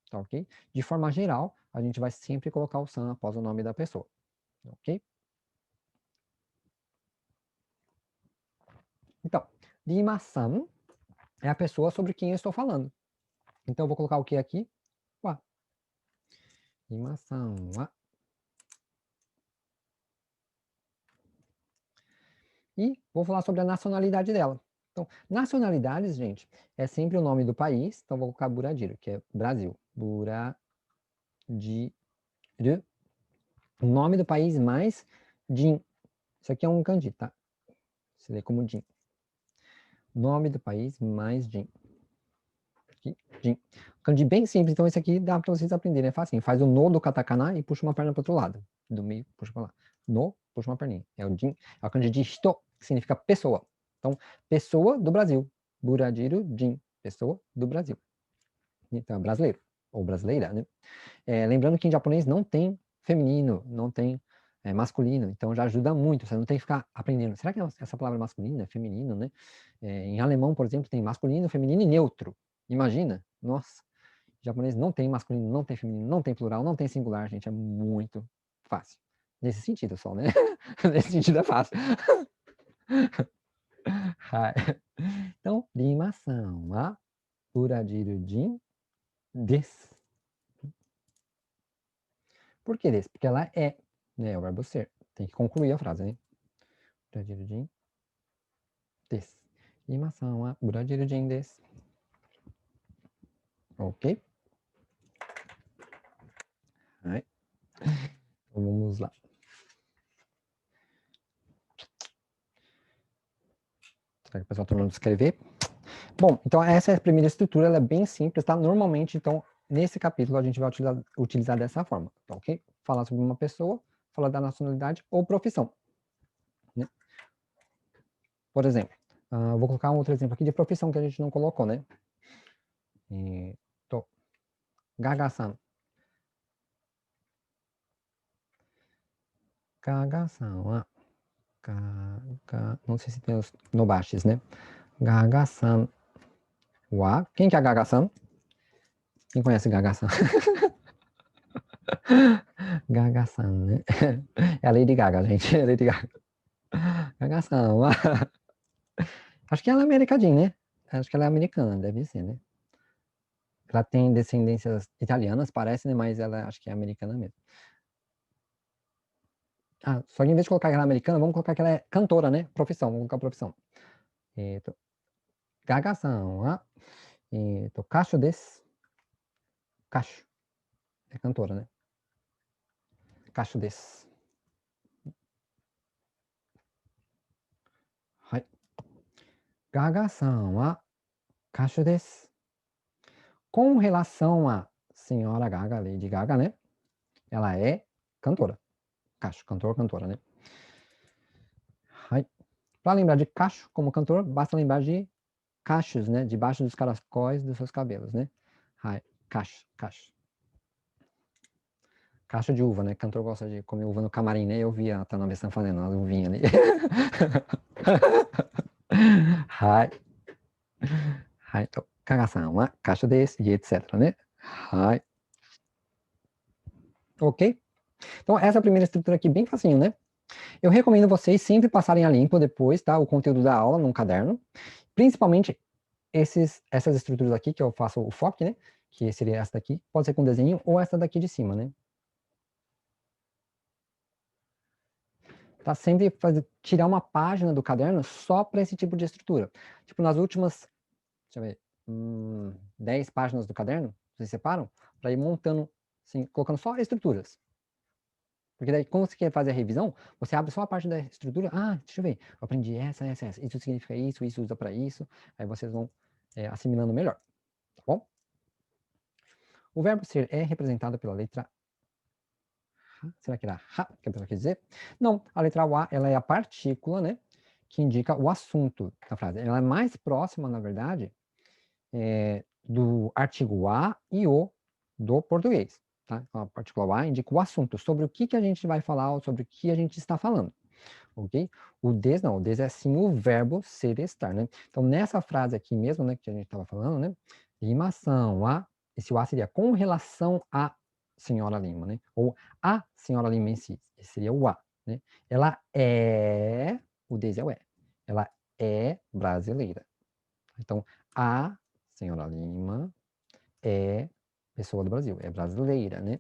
Tá, ok? De forma geral, a gente vai sempre colocar o san após o nome da pessoa. Ok? Então, Lima-san é a pessoa sobre quem eu estou falando. Então, eu vou colocar o que aqui? Wa. Lima-san wa. E vou falar sobre a nacionalidade dela. Então, nacionalidades, gente, é sempre o nome do país. Então, vou colocar Buradir, que é Brasil. Buradir. O nome do país mais Jin. Isso aqui é um kanji, tá? Se lê como Jin. Nome do país mais Jin. Jin. Kanji bem simples, então esse aqui dá para vocês aprenderem, é fácil. Faz o nó do katakana e puxa uma perna para o outro lado. Do meio, puxa para lá. No, puxa uma perninha. É o jin, é o kanji de hito, que significa pessoa. Então, pessoa do Brasil. Buradiru jin, pessoa do Brasil. Então, brasileiro, ou brasileira, né? Lembrando que em japonês não tem feminino, não tem masculino, então já ajuda muito, você não tem que ficar aprendendo. Será que essa palavra masculina é feminino, né? Em alemão, por exemplo, tem masculino, feminino e neutro. Imagina, nossa, em japonês não tem masculino, não tem feminino, não tem plural, não tem singular, gente, é muito fácil. Nesse sentido só, né? Nesse sentido é fácil. Então, rimasan wa uradiru jin desu. Por que desu? Porque ela é, né? É o verbo ser. Tem que concluir a frase, né? Uradiru jin desu. Rimasan wa uradiru jin desu. Ok? Então, vamos lá. Será que o pessoal está terminando de escrever? Bom, então essa é a primeira estrutura, ela é bem simples, tá? Normalmente, então, nesse capítulo a gente vai utilizar dessa forma, tá ok? Falar sobre uma pessoa, falar da nacionalidade ou profissão, né? Por exemplo, vou colocar um outro exemplo aqui de profissão que a gente não colocou, né? Gaga-san. Gaga-san wa não sei se tem os nobashis, né? Gaga-san wa... Quem que é a Gaga-san? Quem conhece Gaga-san? Gaga-san, né? É a Lady Gaga, gente. É a Lady Gaga. Gaga-san wa... Acho que ela é americana, né? Acho que ela é americana, deve ser, né? Ela tem descendências italianas, parece, né? Mas ela acho que é americana mesmo. Só que em vez de colocar que ela é americana, vamos colocar que ela é cantora, né? Profissão, vamos colocar profissão. Gaga-san wa... Kasho desu. Kasho. É cantora, né? Kasho desu. Hai. Gaga-san wa kasho desu. Com relação a senhora Gaga, Lady Gaga, né? Ela é cantora. Kasho, cantor, cantora, né? Hai. Para lembrar de Kasho como cantor, basta lembrar de cachos, né? Debaixo dos caracóis dos seus cabelos, né? Hai. Kasho, kasho. Cacho de uva, né? Cantor gosta de comer uva no camarim, né? Eu vi a Tanabe-san fazendo uma uvinha ali. Hai. Hai. Então, Kaga-san wa kasho desu, e etc, né? Hai. Ok? Então, essa é a primeira estrutura aqui, bem facinho, né? Eu recomendo vocês sempre passarem a limpo depois, tá? O conteúdo da aula num caderno. Principalmente essas estruturas aqui, que eu faço o foco, né? Que seria essa daqui. Pode ser com desenho ou essa daqui de cima, né? Tá? Sempre tirar uma página do caderno só para esse tipo de estrutura. Tipo, nas últimas, deixa eu ver, 10 páginas do caderno, vocês separam, para ir montando, assim, colocando só estruturas. Porque daí, quando você quer fazer a revisão, você abre só a parte da estrutura. Deixa eu ver, eu aprendi essa. Isso significa isso usa para isso. Aí vocês vão assimilando melhor, tá bom? O verbo ser é representado pela letra... Será que era ha, que a pessoa quer dizer? Não, a letra A, ela é a partícula, né, que indica o assunto da frase. Ela é mais próxima, na verdade, do artigo a e o do português. Tá? Então, a partícula a indica o assunto, sobre o que a gente vai falar ou sobre o que a gente está falando. Ok? O des não, o des é sim o verbo ser e estar, né? Então, nessa frase aqui mesmo, né, que a gente estava falando, né, rimação a, esse o a seria com relação a senhora Lima, né? Ou a senhora Lima em si, esse seria o a, né? Ela é, o des é o é, ela é brasileira. Então, a senhora Lima é pessoa do Brasil, é brasileira, né?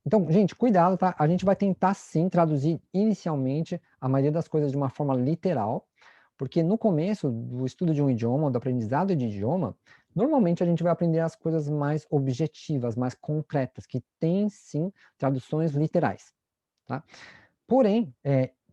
Então, gente, cuidado, tá? A gente vai tentar, sim, traduzir inicialmente a maioria das coisas de uma forma literal, porque no começo do estudo de um idioma, do aprendizado de idioma, normalmente a gente vai aprender as coisas mais objetivas, mais concretas, que têm, sim, traduções literais, tá? Porém,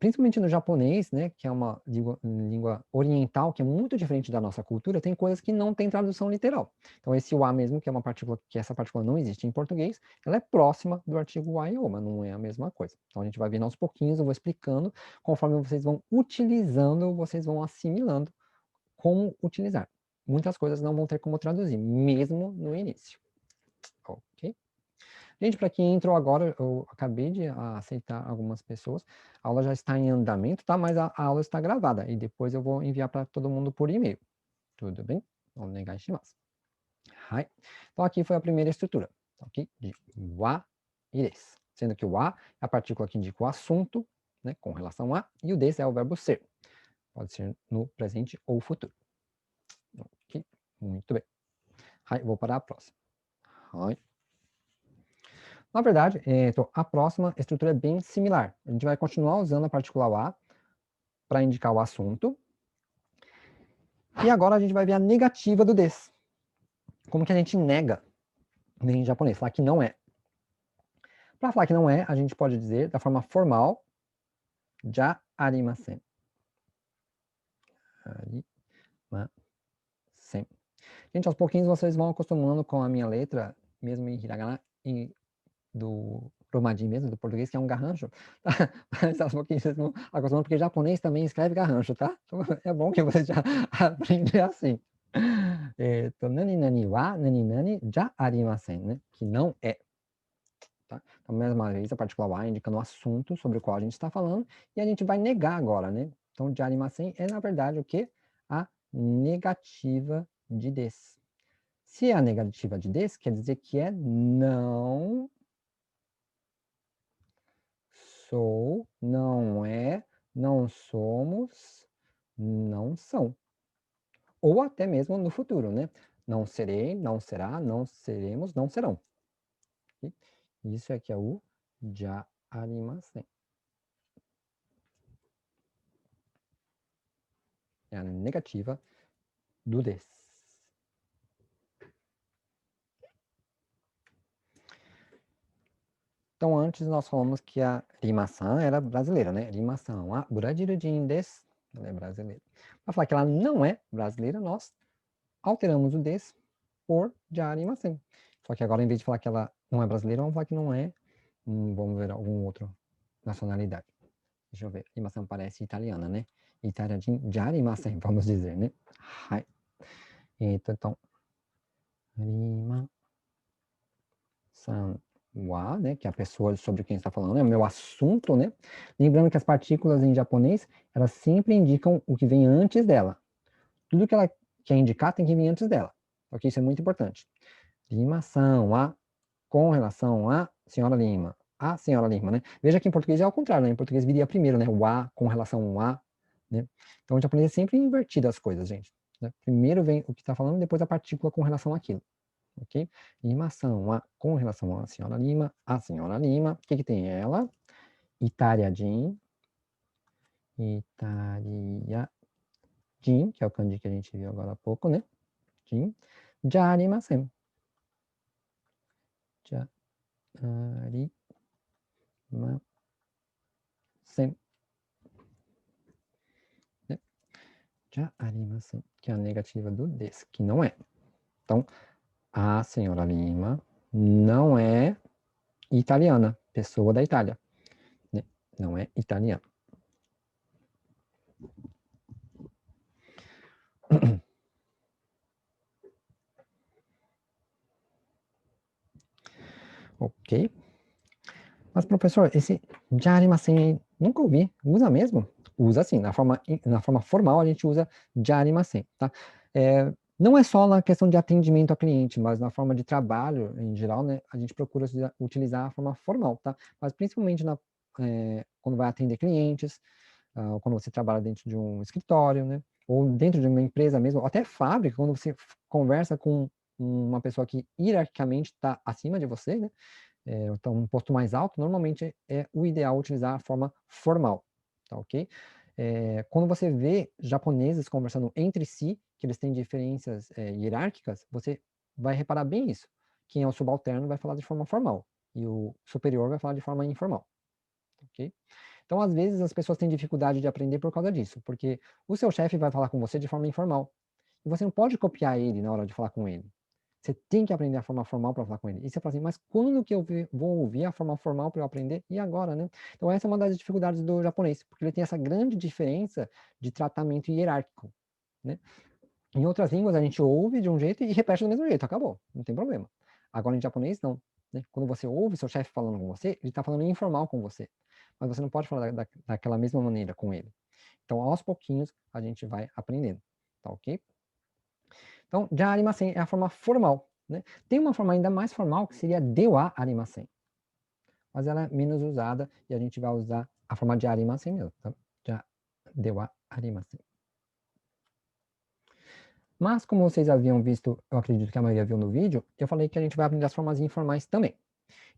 principalmente no japonês, né, que é uma língua oriental, que é muito diferente da nossa cultura, tem coisas que não tem tradução literal. Então, esse wa mesmo, que é uma partícula, que essa partícula não existe em português, ela é próxima do artigo wa e o, mas não é a mesma coisa. Então, a gente vai vendo aos pouquinhos, eu vou explicando, conforme vocês vão utilizando, vocês vão assimilando como utilizar. Muitas coisas não vão ter como traduzir, mesmo no início. Ok? Gente, para quem entrou agora, eu acabei de aceitar algumas pessoas. A aula já está em andamento, tá? Mas a aula está gravada e depois eu vou enviar para todo mundo por e-mail. Tudo bem? Onegai shimasu. Hai. Então aqui foi a primeira estrutura, ok? De wa e des. Sendo que o wa é a partícula que indica o assunto, né, com relação a, e o des é o verbo ser. Pode ser no presente ou futuro. Ok? Muito bem. Hai, vou para a próxima. Hai. Na verdade, então, a próxima estrutura é bem similar. A gente vai continuar usando a partícula wa para indicar o assunto. E agora a gente vai ver a negativa do des. Como que a gente nega em japonês? Falar que não é. Para falar que não é, a gente pode dizer da forma formal, ja arimasen. Arimasen. Gente, aos pouquinhos vocês vão acostumando com a minha letra, mesmo em hiragana, do romaji mesmo, do português, que é um garrancho. Tá? Mas aos pouquinhos vocês vão acostumando, porque japonês também escreve garrancho, tá? Então, é bom que você já aprende assim. Nani nani wa nani nani ja arimasen, né? Que não é. Tá? Então, mais uma vez, a partícula wa indicando o assunto sobre o qual a gente está falando, e a gente vai negar agora, né? Então, ja arimasen é, na verdade, o quê? A negativa de des. Se é a negativa de des, quer dizer que é não sou, não é, não somos, não são. Ou até mesmo no futuro, né? Não serei, não será, não seremos, não serão. Isso aqui é o ja arimasen. É a negativa do des. Então, antes nós falamos que a rimasan era brasileira, né? Rimasan wa Brasilin desu. Ela é brasileira. Para falar que ela não é brasileira, nós alteramos o des por ja arimasen. Só que agora, em vez de falar que ela não é brasileira, vamos falar que não é. Vamos ver algum outro nacionalidade. Deixa eu ver. Rimasan parece italiana, né? Italiadin ja arimasen, vamos dizer, né? Hai. Então, rimasan wa, né, que é a pessoa sobre quem está falando, é o meu assunto, né? Lembrando que as partículas em japonês, elas sempre indicam o que vem antes dela. Tudo que ela quer indicar tem que vir antes dela. Ok? Isso é muito importante. Rimasan wa, com relação a senhora Lima. A senhora Lima, né? Veja que em português é ao contrário, né? Em português viria primeiro, né? O a com relação a, né? Então, em japonês é sempre invertido as coisas, gente. Né? Primeiro vem o que está falando, depois a partícula com relação àquilo. Ok? Rimasan wa, com relação à senhora Lima, a senhora Lima, o que tem ela? Itariadin, que é o kanji que a gente viu agora há pouco, né? Jin, ja arimasen. Ja arimasen. Né? Ja arimasen, que é a negativa do des, que não é. Então, a senhora Lima não é italiana, pessoa da Itália. Né? Não é italiana. Ok. Mas, professor, esse ja arimasen, nunca ouvi. Usa mesmo? Usa sim. Na forma formal, a gente usa ja arimasen, tá? Não é só na questão de atendimento ao cliente, mas na forma de trabalho, em geral, né? A gente procura utilizar a forma formal, tá? Mas principalmente quando vai atender clientes, quando você trabalha dentro de um escritório, né? Ou dentro de uma empresa mesmo, ou até fábrica, quando você conversa com uma pessoa que hierarquicamente está acima de você, né? Então, um posto mais alto, normalmente é o ideal utilizar a forma formal, tá ok? Quando você vê japoneses conversando entre si, que eles têm diferenças hierárquicas, você vai reparar bem isso. Quem é o subalterno vai falar de forma formal, e o superior vai falar de forma informal, ok? Então, às vezes, as pessoas têm dificuldade de aprender por causa disso, porque o seu chefe vai falar com você de forma informal. E você não pode copiar ele na hora de falar com ele. Você tem que aprender a forma formal para falar com ele. E você fala assim, mas quando que eu vou ouvir a forma formal para eu aprender? E agora, né? Então, essa é uma das dificuldades do japonês, porque ele tem essa grande diferença de tratamento hierárquico, né? Em outras línguas, a gente ouve de um jeito e repete do mesmo jeito, acabou, não tem problema. Agora, em japonês, não. Né? Quando você ouve seu chefe falando com você, ele está falando informal com você. Mas você não pode falar daquela mesma maneira com ele. Então, aos pouquinhos, a gente vai aprendendo. Tá ok? Então, já arimasen é a forma formal. Né? Tem uma forma ainda mais formal, que seria dewa arimasen. Mas ela é menos usada e a gente vai usar a forma de arimasen mesmo. Tá? Já dewa arimasen. Mas, como vocês haviam visto, eu acredito que a maioria viu no vídeo, eu falei que a gente vai aprender as formas informais também.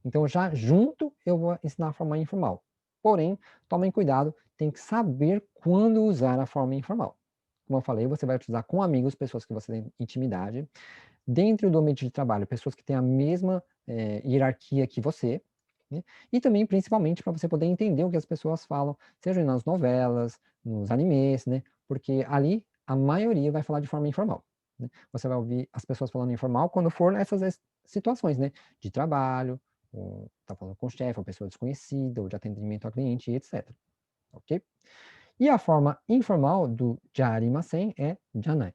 Então, já junto, eu vou ensinar a forma informal. Porém, tomem cuidado, tem que saber quando usar a forma informal. Como eu falei, você vai utilizar com amigos, pessoas que você tem intimidade. Dentro do ambiente de trabalho, pessoas que têm a mesma hierarquia que você. Né? E também, principalmente, para você poder entender o que as pessoas falam, seja nas novelas, nos animes, né? Porque ali a maioria vai falar de forma informal. Né? Você vai ouvir as pessoas falando informal quando for nessas situações, né? De trabalho, ou tá falando com o chefe, ou pessoa desconhecida, ou de atendimento ao cliente, etc. Ok? E a forma informal do jarimasen é janai.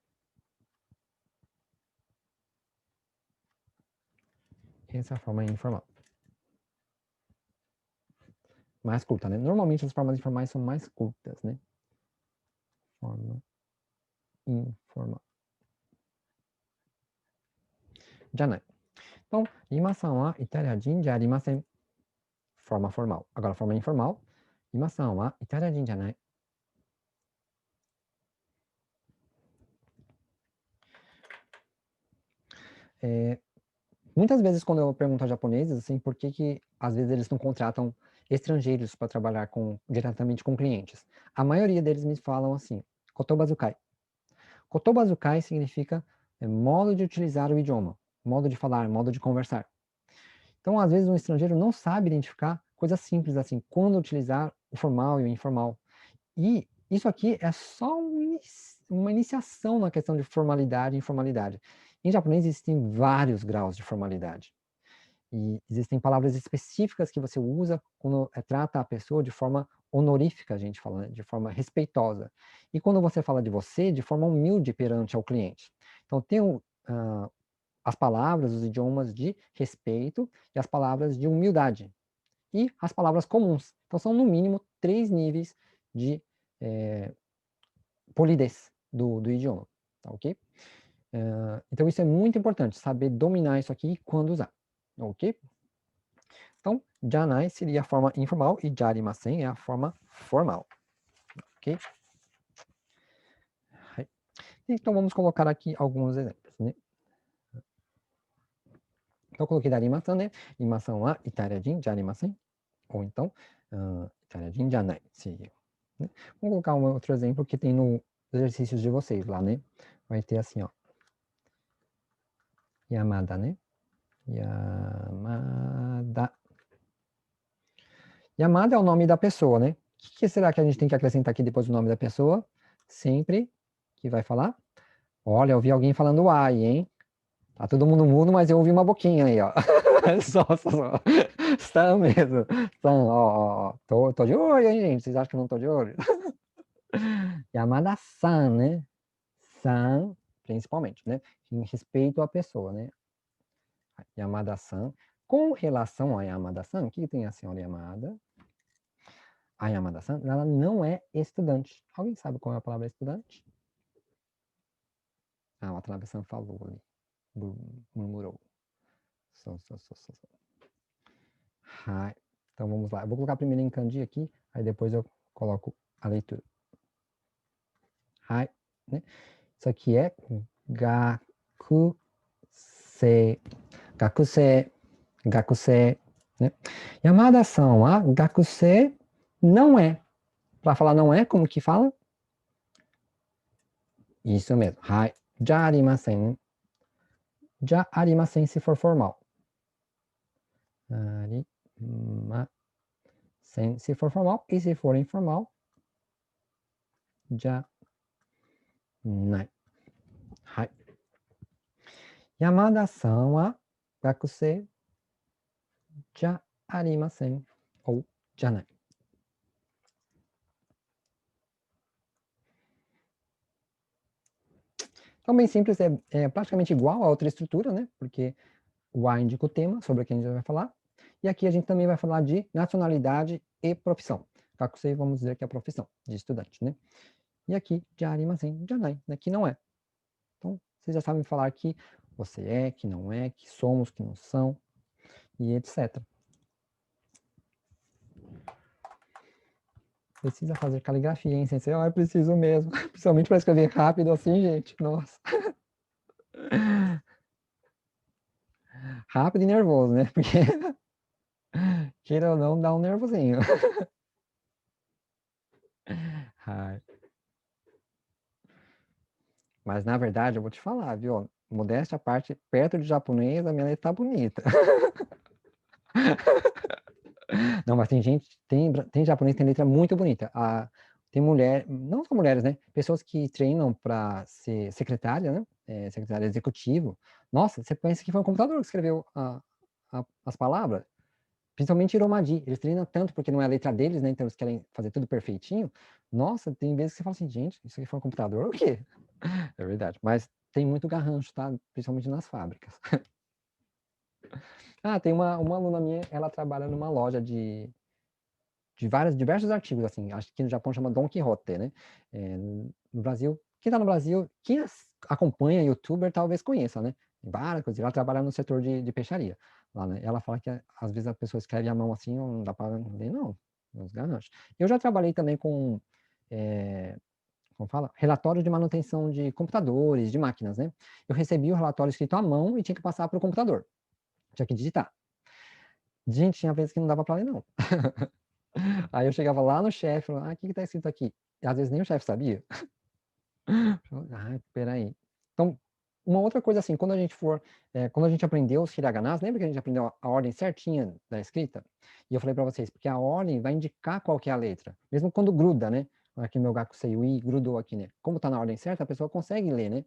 Essa é a forma informal. Mais curta, né? Normalmente as formas informais são mais curtas, né? Forma informal. Janai. Então, ima-san wa Itália-jin ja arimasen. Forma formal. Agora, forma informal. Ima-san wa Itália-jin janai. Muitas vezes, quando eu pergunto a japoneses, assim, por que às vezes eles não contratam estrangeiros para trabalhar diretamente com clientes, a maioria deles me falam assim, kotobazukai. Kotobazukai significa modo de utilizar o idioma, modo de falar, modo de conversar. Então, às vezes, um estrangeiro não sabe identificar coisas simples assim, quando utilizar o formal e o informal. E isso aqui é só uma iniciação na questão de formalidade e informalidade. Em japonês existem vários graus de formalidade. E existem palavras específicas que você usa quando trata a pessoa de forma honorífica, a gente fala, né? De forma respeitosa. E quando você fala de você, de forma humilde perante ao cliente. Então, tem as palavras, os idiomas de respeito e as palavras de humildade. E as palavras comuns. Então, são no mínimo 3 níveis de polidez do idioma, tá ok? Então, isso é muito importante, saber dominar isso aqui e quando usar, ok? Então, janai seria a forma informal e jarimasen é a forma formal, ok? Então, vamos colocar aqui alguns exemplos, né? Então, eu coloquei darimasan, né? Imasan wa Itália-jin jarimasen. Ou então, Itália-jin janai seria. Né? Vamos colocar um outro exemplo que tem nos exercícios de vocês lá, né? Vai ter assim, ó. Yamada, né? Yamada. Yamada é o nome da pessoa, né? O que será que a gente tem que acrescentar aqui depois do nome da pessoa? Sempre que vai falar. Olha, eu ouvi alguém falando ai, hein? Tá todo mundo mudo, mas eu ouvi uma boquinha aí, ó. só. São mesmo. São, ó. Tô de olho, hein, gente? Vocês acham que eu não tô de olho? Yamada-san, né? San, principalmente, né? Em respeito à pessoa, né? Yamada-san. Com relação a Yamada-san, o que tem a senhora Yamada? A Yamada-san, ela não é estudante. Alguém sabe qual é a palavra estudante? Ah, a outra falou ali. Murmurou. Então vamos lá. Eu vou colocar primeiro em kanji aqui, aí depois eu coloco a leitura. Né? Isso aqui é gakusei. Gakusei. Né? Yamada-san wa gakusei não é. Para falar não é, como que fala? Isso mesmo. Já arimasen. Já arimasen se for formal. Arimasen. sen se for formal, e se for informal, janai. Hai. Yamada-san wa gakusei ja arimasen ou janai. Então, bem simples, é praticamente igual a outra estrutura, né? Porque o A indica o tema sobre o que a gente vai falar. E aqui a gente também vai falar de nacionalidade e profissão. Gakusei, vamos dizer que é a profissão de estudante, né? E aqui, ja arimasen, janai, né? Que não é. Então, vocês já sabem falar que você é, que não é, que somos, que não são, e etc. Precisa fazer caligrafia, hein, sensei? Eu preciso mesmo. Principalmente para escrever rápido assim, gente. Nossa. Rápido e nervoso, né? Porque, queira ou não, dá um nervosinho. Mas, na verdade, eu vou te falar, viu? Modéstia à parte, perto de japonês, a minha letra tá bonita. Não, mas tem gente, tem japonês que tem letra muito bonita. Tem mulher, não só mulheres, né? Pessoas que treinam para ser secretária, né? Secretária executivo. Nossa, você pensa que foi um computador que escreveu as palavras? Principalmente Iromadi. Eles treinam tanto porque não é a letra deles, né? Então eles querem fazer tudo perfeitinho. Nossa, tem vezes que você fala assim, gente, isso aqui foi um computador? O quê? É verdade. Mas tem muito garrancho, tá? Principalmente nas fábricas. Tem uma aluna minha, ela trabalha numa loja de diversos artigos, assim, acho que no Japão chama Don Quixote, né? No Brasil, quem tá no Brasil, quem acompanha youtuber talvez conheça, né? Várias coisas, ela trabalha no setor de peixaria, lá, né? Ela fala que às vezes a pessoa escreve a mão assim, não dá para ler, não, nos garranchos. Eu já trabalhei também com, como fala? Relatório de manutenção de computadores, de máquinas, né? Eu recebi o relatório escrito à mão e tinha que passar para o computador, tinha que digitar. Gente, tinha vezes que não dava para ler, não. Aí eu chegava lá no chefe, falava, o que está escrito aqui? E às vezes nem o chefe sabia. Peraí. Então, uma outra coisa assim, quando a gente aprendeu os hiraganas, lembra que a gente aprendeu a ordem certinha da escrita? E eu falei para vocês, porque a ordem vai indicar qual que é a letra. Mesmo quando gruda, né? Aqui meu gakusei, o i grudou aqui, né? Como tá na ordem certa, a pessoa consegue ler, né?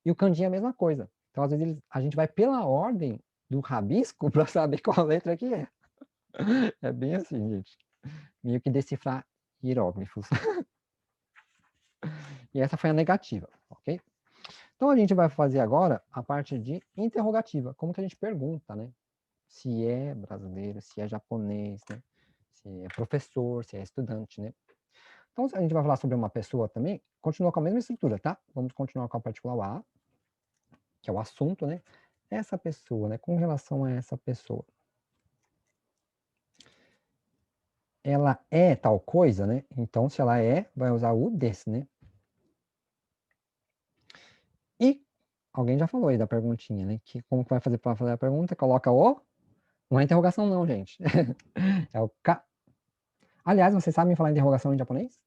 E o kanji é a mesma coisa. Então, às vezes, a gente vai pela ordem do rabisco para saber qual letra que é. É bem assim, gente. Meio que decifrar hieróglifos. E essa foi a negativa, ok? Então a gente vai fazer agora a parte de interrogativa. Como que a gente pergunta, né? Se é brasileiro, se é japonês, né? Se é professor, se é estudante, né? Então a gente vai falar sobre uma pessoa também, continua com a mesma estrutura, tá? Vamos continuar com a particular A, que é o assunto, né? Essa pessoa, né? Com relação a essa pessoa. Ela é tal coisa, né? Então, se ela é, vai usar o des, né? E alguém já falou aí da perguntinha, né? Que como que vai fazer para fazer a pergunta? Coloca o... Não é interrogação não, gente. É o ka. Aliás, vocês sabem falar interrogação em japonês?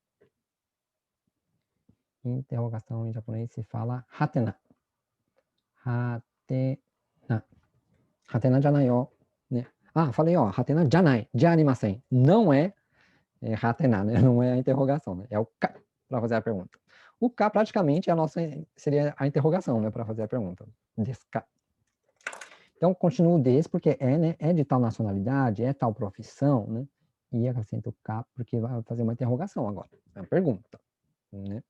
Interrogação em japonês se fala hatena. Hatena. Hatena janai yo. Né? Falei, ó, hatena janai. Ja arimasen. Não é hatena, né? Não é a interrogação, né? É o ka para fazer a pergunta. O ka praticamente seria a interrogação, né? Para fazer a pergunta. Desu ka. Então, continuo desse, porque né? É de tal nacionalidade, é tal profissão, né? E acrescento K, porque vai fazer uma interrogação agora. É uma pergunta, né?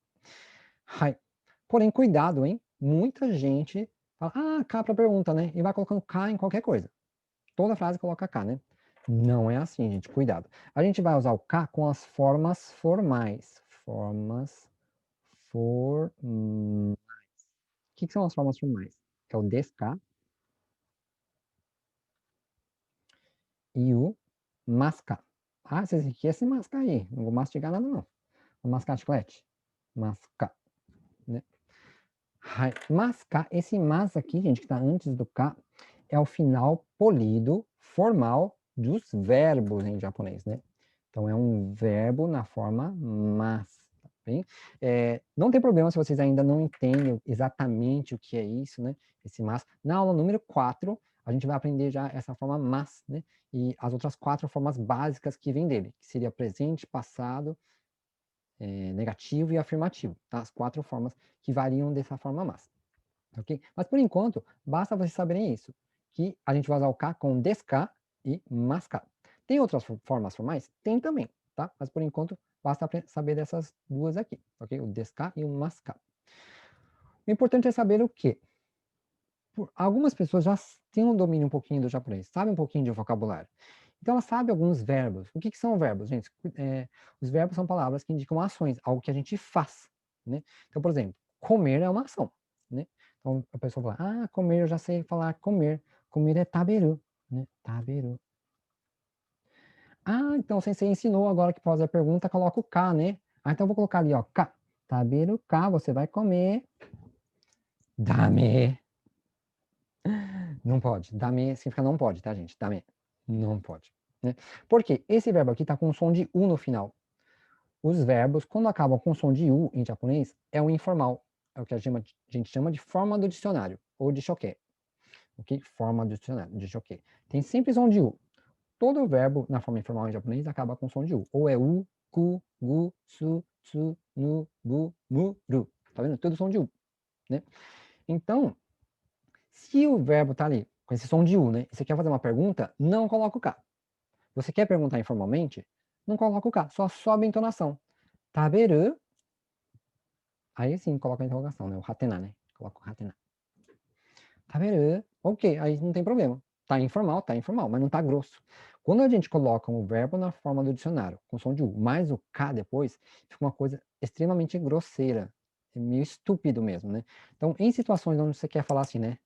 Hai. Porém, cuidado, hein? Muita gente fala, K para pergunta, né? E vai colocando K em qualquer coisa. Toda frase coloca K, né? Não é assim, gente. Cuidado. A gente vai usar o K com as formas formais. Formas formais. O que são as formas formais? É o desu-ka e o masca. Vocês esquecem mascar aí. Não vou mastigar nada, não. Vou mascar chiclete. Mascar. Né? Mascar. Esse mas aqui, gente, que está antes do K, é o final polido, formal, dos verbos em japonês, né? Então, é um verbo na forma mas. Tá bem? Não tem problema se vocês ainda não entendem exatamente o que é isso, né? Esse mas. Na aula número 4, a gente vai aprender já essa forma mas, né? E as outras 4 formas básicas que vêm dele, que seria presente, passado, negativo e afirmativo, tá? As 4 formas que variam dessa forma mas, ok? Mas por enquanto, basta vocês saberem isso, que a gente vai usar o K com desca e masca. Tem outras formas formais? Tem também, tá? Mas por enquanto, basta saber dessas 2 aqui, ok? O desca e o masca. O importante é saber o quê? Algumas pessoas já têm um domínio um pouquinho do japonês, sabem um pouquinho de vocabulário. Então, ela sabe alguns verbos. O que são verbos, gente? Os verbos são palavras que indicam ações, algo que a gente faz, né? Então, por exemplo, comer é uma ação, né? Então, a pessoa fala, comer, eu já sei falar comer. Comer é taberu, né? Taberu. Então, você ensinou agora que pode fazer a pergunta, coloca o K, né? Então, eu vou colocar ali, ó, K. Taberu K, você vai comer. Dame. Não pode. Dame significa não pode, tá, gente? Dame. Não pode. Né? Porque esse verbo aqui está com som de U no final. Os verbos, quando acabam com som de U em japonês, é um informal. É o que a gente chama de forma do dicionário, ou de shoquei. Ok? Forma do dicionário, de shoquei. Tem sempre som de U. Todo verbo na forma informal em japonês acaba com som de U. Ou é U, ku, gu, su, tsu, nu, bu, mu, ru. Tá vendo? Todo som de U. Né? Então, se o verbo está ali com esse som de U, né? E você quer fazer uma pergunta, não coloca o K. Você quer perguntar informalmente, não coloca o K, só sobe a entonação. Taberu. Aí sim coloca a interrogação, né? O hatena, né? Coloca o hatena. Taberu. Ok, aí não tem problema. Tá informal, mas não tá grosso. Quando a gente coloca um verbo na forma do dicionário, com som de U, mais o K depois, fica uma coisa extremamente grosseira. É meio estúpido mesmo, né? Então, em situações onde você quer falar assim, né?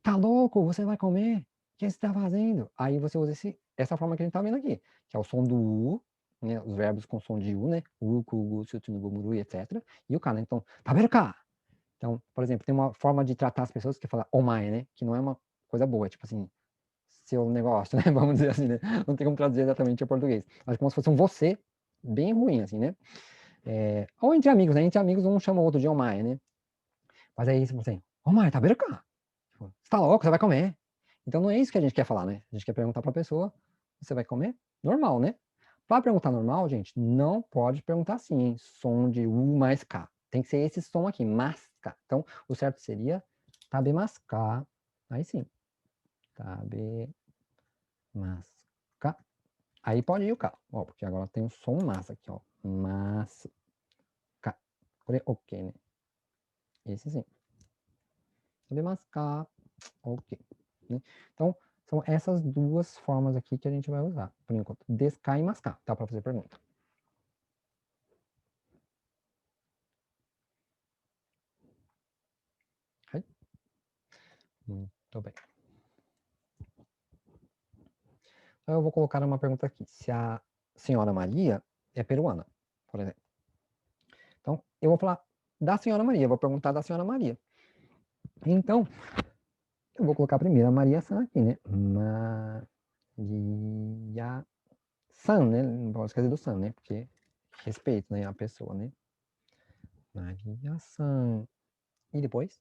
Tá louco? Você vai comer? O que você está fazendo? Aí você usa essa forma que a gente está vendo aqui, que é o som do U, né? Os verbos com som de U, né? U, ku, gu, su, tsu, nu, bu, mu, ru, etc. E o K, né? Então, taberu ka. Então, por exemplo, tem uma forma de tratar as pessoas que fala omae, né? Que não é uma coisa boa, tipo assim, seu negócio, né? Vamos dizer assim, né? Não tem como traduzir exatamente em português. Mas como se fosse um você bem ruim, assim, né? Ou entre amigos, né? Entre amigos, um chama o outro de omae, né? Mas aí você fala assim, omae, taberu ka. Você tá louco? Você vai comer? Então não é isso que a gente quer falar, né? A gente quer perguntar para a pessoa, você vai comer? Normal, né? Para perguntar normal, gente, não pode perguntar assim, hein? Som de U mais K. Tem que ser esse som aqui, masca. Então, o certo seria tabemasca. Aí sim. Tabemasca. Aí pode ir o K, ó, porque agora tem um som massa aqui, ó. Masca. Ok, né? Esse sim. Tabemasca. Ok. Né? Então, são essas 2 formas aqui que a gente vai usar, por enquanto. Descar e mascar, tá? Para fazer pergunta. Aí. Muito bem. Então, eu vou colocar uma pergunta aqui. Se a senhora Maria é peruana, por exemplo. Então, eu vou falar da senhora Maria, vou perguntar da senhora Maria. Então, eu vou colocar primeiro a Maria-san aqui, né? Maria-san, né? Não posso esquecer do san, né? Porque respeito, né? A pessoa, né? Maria-san. E depois,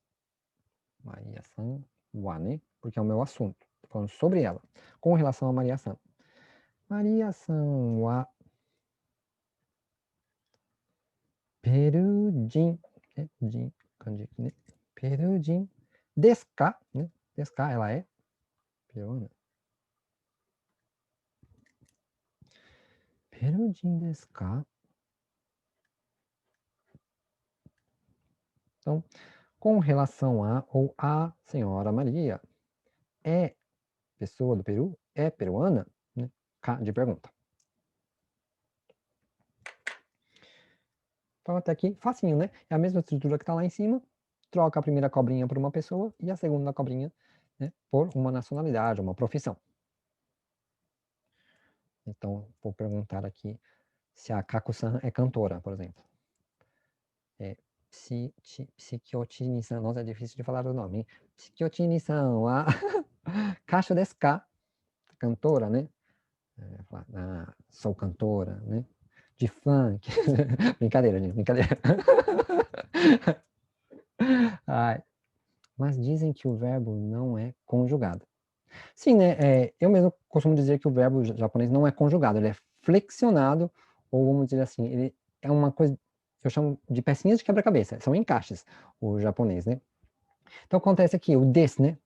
Maria-san wa, né? Porque é o meu assunto. Tô falando sobre ela. Com relação a Maria-san. Maria-san wa Perujin. Jin, kanji aqui, né? Perujin. Desu ka, né? Desu ka, ela é peruana. Perujin desu ka? Então, com relação a ou a senhora Maria, é pessoa do Peru? É peruana? Né? K de pergunta. Então, até aqui, facinho, né? É a mesma estrutura que está lá em cima. Troca a primeira cobrinha por uma pessoa e a segunda cobrinha, né, por uma nacionalidade, uma profissão. Então, vou perguntar aqui se a Kaku-san é cantora, por exemplo. Psikyotini-san, nossa, é difícil de falar o nome, hein? Psikyotini-san wa kashu desu ka? Cantora, né? Falar, sou cantora, né? De funk. Brincadeira, gente, brincadeira. Ai. Mas dizem que o verbo não é conjugado. Sim, né? Eu mesmo costumo dizer que o verbo japonês não é conjugado, ele é flexionado, ou vamos dizer assim, ele é uma coisa que eu chamo de pecinhas de quebra-cabeça, são encaixes, o japonês, né? Então acontece aqui, o des, né?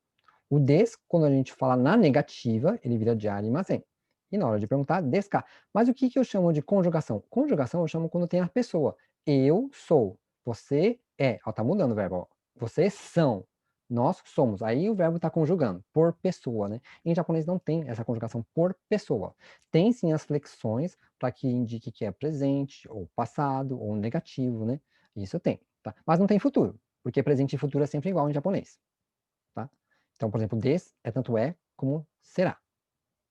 O des, quando a gente fala na negativa, ele vira de arimasen. E na hora de perguntar, desu ka. Mas o que eu chamo de conjugação? Conjugação eu chamo quando tem a pessoa. Eu sou, você é. Ó, tá mudando o verbo, ó. Vocês são, nós somos. Aí o verbo está conjugando, por pessoa, né? Em japonês não tem essa conjugação por pessoa. Tem sim as flexões para que indique que é presente, ou passado, ou negativo, né? Isso tem, tá? Mas não tem futuro, porque presente e futuro é sempre igual em japonês, tá? Então, por exemplo, des é tanto é como será.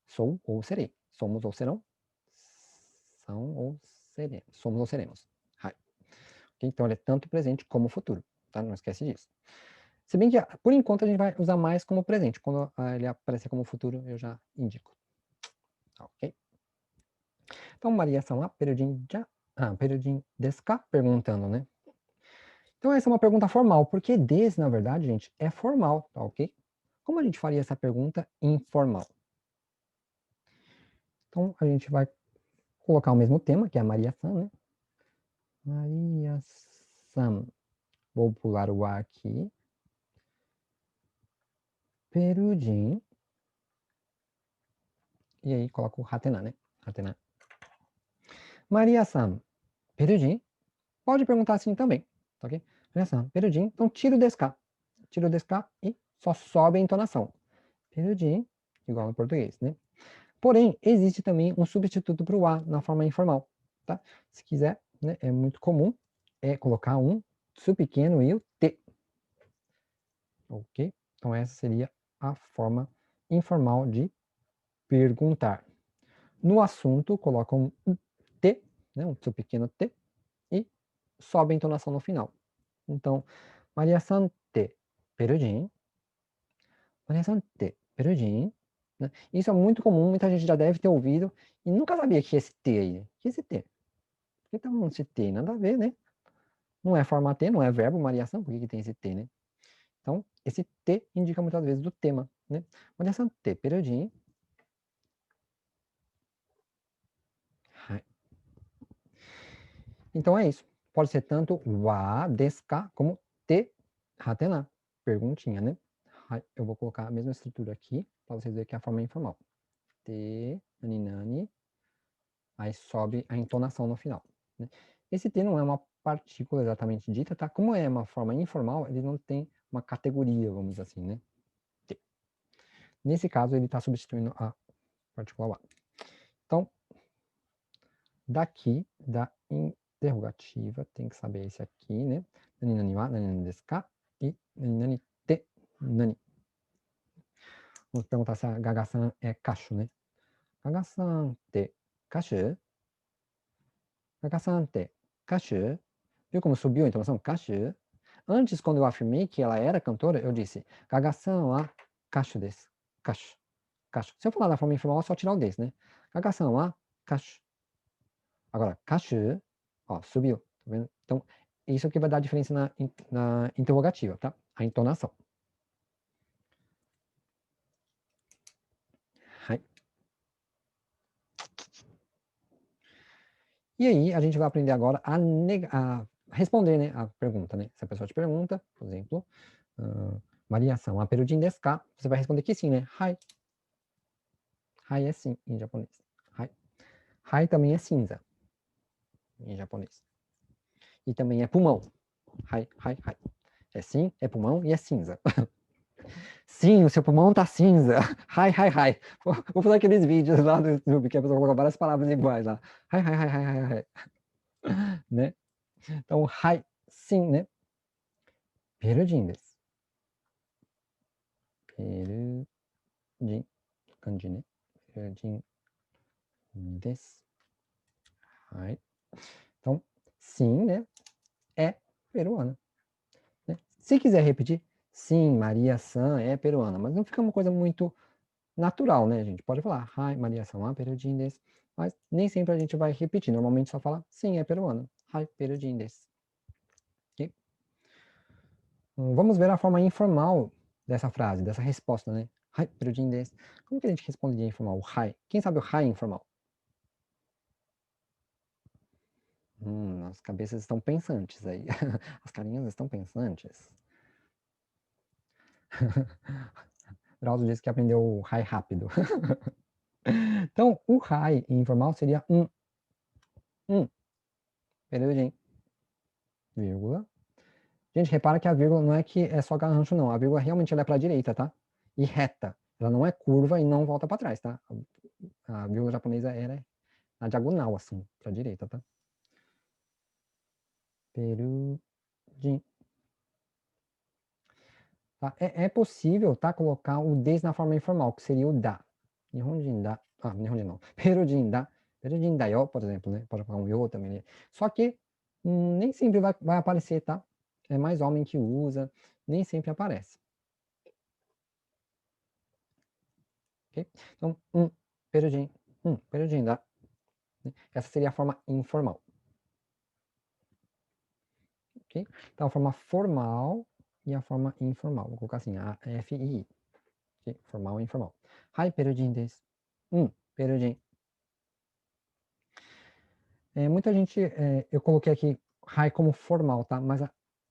Sou ou serei. Somos ou serão. São ou seremos. Somos ou seremos. Hai. Okay? Então, ele é tanto presente como futuro. Tá? Não esquece disso. Se bem que, por enquanto, a gente vai usar mais como presente. Quando ele aparecer como futuro, eu já indico. Ok? Então, Maria-san wa perujin desu ka? Perguntando, né? Então, essa é uma pergunta formal, porque des, na verdade, gente, é formal, tá ok? Como a gente faria essa pergunta informal? Então, a gente vai colocar o mesmo tema, que é a Maria-san, né? Maria-san. Vou pular o A aqui. Perujin. E aí coloco o hatená, né? Hatená. Maria-san. Perujin. Pode perguntar assim também, tá ok? Maria-san. Perujin. Então, tira o desu ka. Tira o desu ka e só sobe a entonação. Perujin, igual em português, né? Porém, existe também um substituto para o A na forma informal, tá? Se quiser, né, é muito comum, colocar um su pequeno e o T. Ok? Então, essa seria a forma informal de perguntar. No assunto, coloca um T, né, um su pequeno T, e sobe a entonação no final. Então, Maria-san te perujin. Maria-san te perujin. Né? Isso é muito comum, muita gente já deve ter ouvido e nunca sabia que esse T aí. Que esse T? Por que tá falando esse T? Nada a ver, né? Não é forma T, não é verbo, Maria-san, por que tem esse T, né? Então, esse T indica muitas vezes do tema, né? Maria-san te perujin. Então é isso. Pode ser tanto wa, desu ka, como te, hatena. Perguntinha, né? Eu vou colocar a mesma estrutura aqui, para vocês verem que é a forma informal. Te, nani, nani. Aí sobe a entonação no final. Né? Esse te não é uma partícula exatamente dita, tá? Como é uma forma informal, ele não tem uma categoria, vamos dizer assim, né? Te. Nesse caso, ele está substituindo a partícula wa. Então, daqui, da interrogativa, tem que saber esse aqui, né? Nani nani wa, nani nani desu ka? E nani nani te, nani. Vamos perguntar se a Gaga-san é kashu, né? Gaga-san te kashu? Gaga-san te kashu? Viu como subiu a entonação? Kashu? Antes, quando eu afirmei que ela era cantora, eu disse Gaga-san wa kashu desu. Kashu. Kashu. Se eu falar da forma informal, é só tirar o desu, né? Gaga-san wa kashu. Agora, kashu, ó, subiu, tá vendo? Então, isso aqui vai dar diferença na interrogativa, tá? A entonação. Hai. E aí, a gente vai aprender agora a responder, né, a pergunta, né? Se a pessoa te pergunta, por exemplo, Maria-san wa perujin desu ka? Você vai responder que sim, né? Hai. Hai é sim, em japonês. Hai. Hai também é cinza, em japonês. E também é pulmão. Hai, hai, hai. É sim, é pulmão e é cinza. Sim, o seu pulmão tá cinza. Hi, hi, hi. Vou fazer aqueles vídeos lá do YouTube que a pessoa coloca várias palavras iguais lá. Hi, hi, hi, hi, hi, hi. Né? Então, hi, sim, né? Perujin desu. Perujin, kanji, né? Perujin desu. Hi. Então, sim, né? É peruana. Né? Se quiser repetir, sim, Maria-san é peruana, mas não fica uma coisa muito natural, né, gente? Pode falar, Hi, Maria-san wa perujin desu. Mas nem sempre a gente vai repetir. Normalmente só fala, sim, é peruano. Hi, perujin desu. Okay? Vamos ver a forma informal dessa frase, dessa resposta, né? Hai, perudin desu. Como que a gente responderia informal? O hai. Quem sabe o hai informal? As cabeças estão pensantes aí. As carinhas estão pensantes. Drauzio disse que aprendeu o hai rápido. Então, o hai informal seria perudin, vírgula. Gente, repara que a vírgula não é que é só garrancho, não. A vírgula realmente ela é para a direita, tá? E reta. Ela não é curva e não volta para trás, tá? A vírgula japonesa era na diagonal, assim, para a direita, tá? Perudin. Tá? É possível, tá? Colocar o des na forma informal, que seria o da. Nihonjin da. Nihonjin não. Perudin da. Perudin da yo, por exemplo, né? Pode colocar um yo também. Né? Só que nem sempre vai aparecer, tá? É mais homem que usa, nem sempre aparece. Ok? Então, perudin da. Essa seria a forma informal. Ok? Então, a forma formal e a forma informal. Vou colocar assim, a FI. Okay? Formal e informal. Hai, perudin desu. Perudin. Muita gente, eu coloquei aqui hai como formal, tá? Mas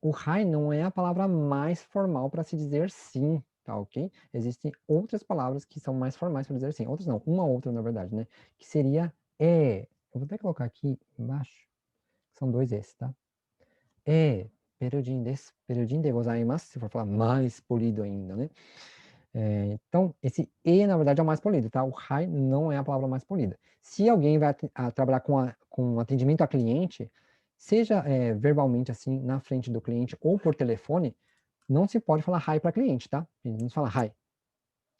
o hai não é a palavra mais formal para se dizer sim, tá ok? Existem outras palavras que são mais formais para dizer sim. Outras não, uma outra na verdade, né? Que seria Eu vou até colocar aqui embaixo. São dois esses, tá? Perudin desu, perudin de gozaimasu, se for falar mais polido ainda, né? Então, esse na verdade, é o mais polido, tá? O hai não é a palavra mais polida. Se alguém vai trabalhar com atendimento a cliente, seja verbalmente, assim, na frente do cliente ou por telefone, não se pode falar hai para cliente, tá? Não se fala hai.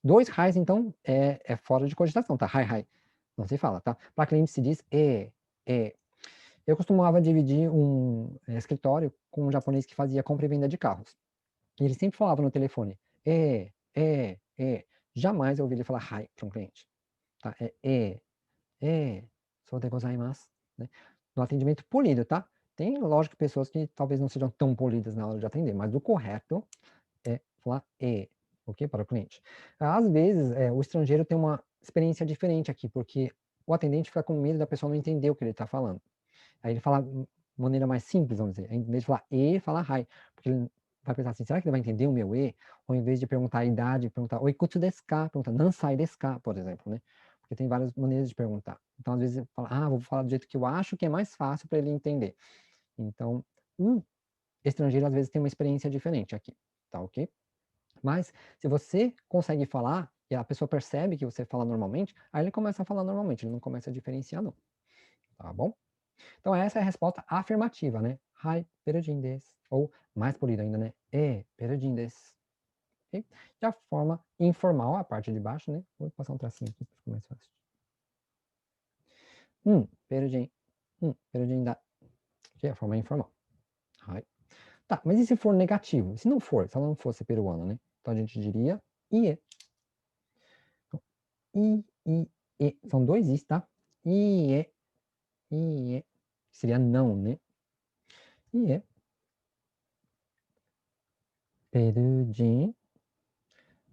2 hais, então, é fora de cogitação, tá? Hai. Não se fala, tá? Para cliente se diz Eu costumava dividir um escritório com um japonês que fazia compra e venda de carros. E ele sempre falava no telefone, Jamais eu ouvi ele falar hai para um cliente. Tá? Sou de gozaimasu. Né? No atendimento polido, tá? Tem, lógico, pessoas que talvez não sejam tão polidas na hora de atender, mas o correto é falar ok? Para o cliente. Às vezes, o estrangeiro tem uma experiência diferente aqui, porque o atendente fica com medo da pessoa não entender o que ele está falando. Aí ele fala de maneira mais simples, vamos dizer. Em vez de falar fala hai. Porque ele vai pensar assim, será que ele vai entender o meu Ou em vez de perguntar a idade, perguntar oikutsu desu ka? Perguntar nansai desu ka, por exemplo, né? Porque tem várias maneiras de perguntar. Então, às vezes, ele fala, vou falar do jeito que eu acho que é mais fácil para ele entender. Então, o estrangeiro, às vezes, tem uma experiência diferente aqui, tá ok? Mas, se você consegue falar, e a pessoa percebe que você fala normalmente, aí ele começa a falar normalmente, ele não começa a diferenciar, não. Tá bom? Então, essa é a resposta afirmativa, né? Hai, perudin desu. Ou, mais polido ainda, né? Perudin desu. Okay? E a forma informal, a parte de baixo, né? Vou passar um tracinho aqui para ficar mais fácil. Perudin. Perudin da. Que é a forma informal. Hai. Tá, mas e se for negativo? Se não for, se ela não fosse peruana, né? Então a gente diria ie. Então, e. São dois is, tá? Ie. Seria não, né? Ie. Perudin.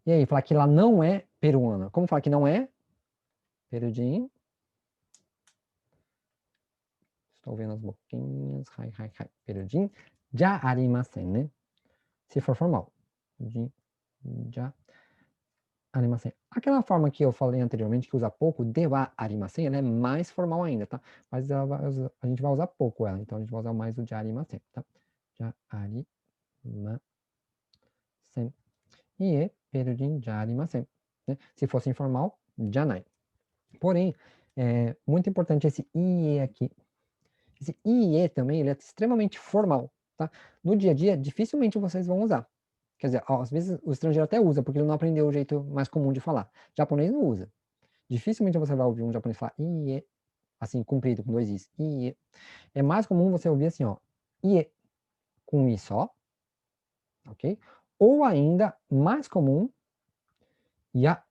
E aí, falar que ela não é peruana. Como falar que não é? Perudin. Estou vendo as boquinhas. Hai. Perudin. Já arimasen, né? Se for formal. Já arimasen. Aquela forma que eu falei anteriormente, que usa pouco, de wa arimasen, ela é mais formal ainda, tá? Mas a gente vai usar pouco ela. Então, a gente vai usar mais o já arimasen, tá? Já arimasen. E perudin já arimasen. Né? Se fosse informal, janai. Porém, é muito importante esse IE aqui. Esse IE também, ele é extremamente formal, tá? No dia a dia, dificilmente vocês vão usar. Quer dizer, às vezes o estrangeiro até usa, porque ele não aprendeu o jeito mais comum de falar. O japonês não usa. Dificilmente você vai ouvir um japonês falar IE, assim, comprido, com dois Is. IE. É mais comum você ouvir assim, ó, IE, com um I só, ok? Ou ainda, mais comum, ya.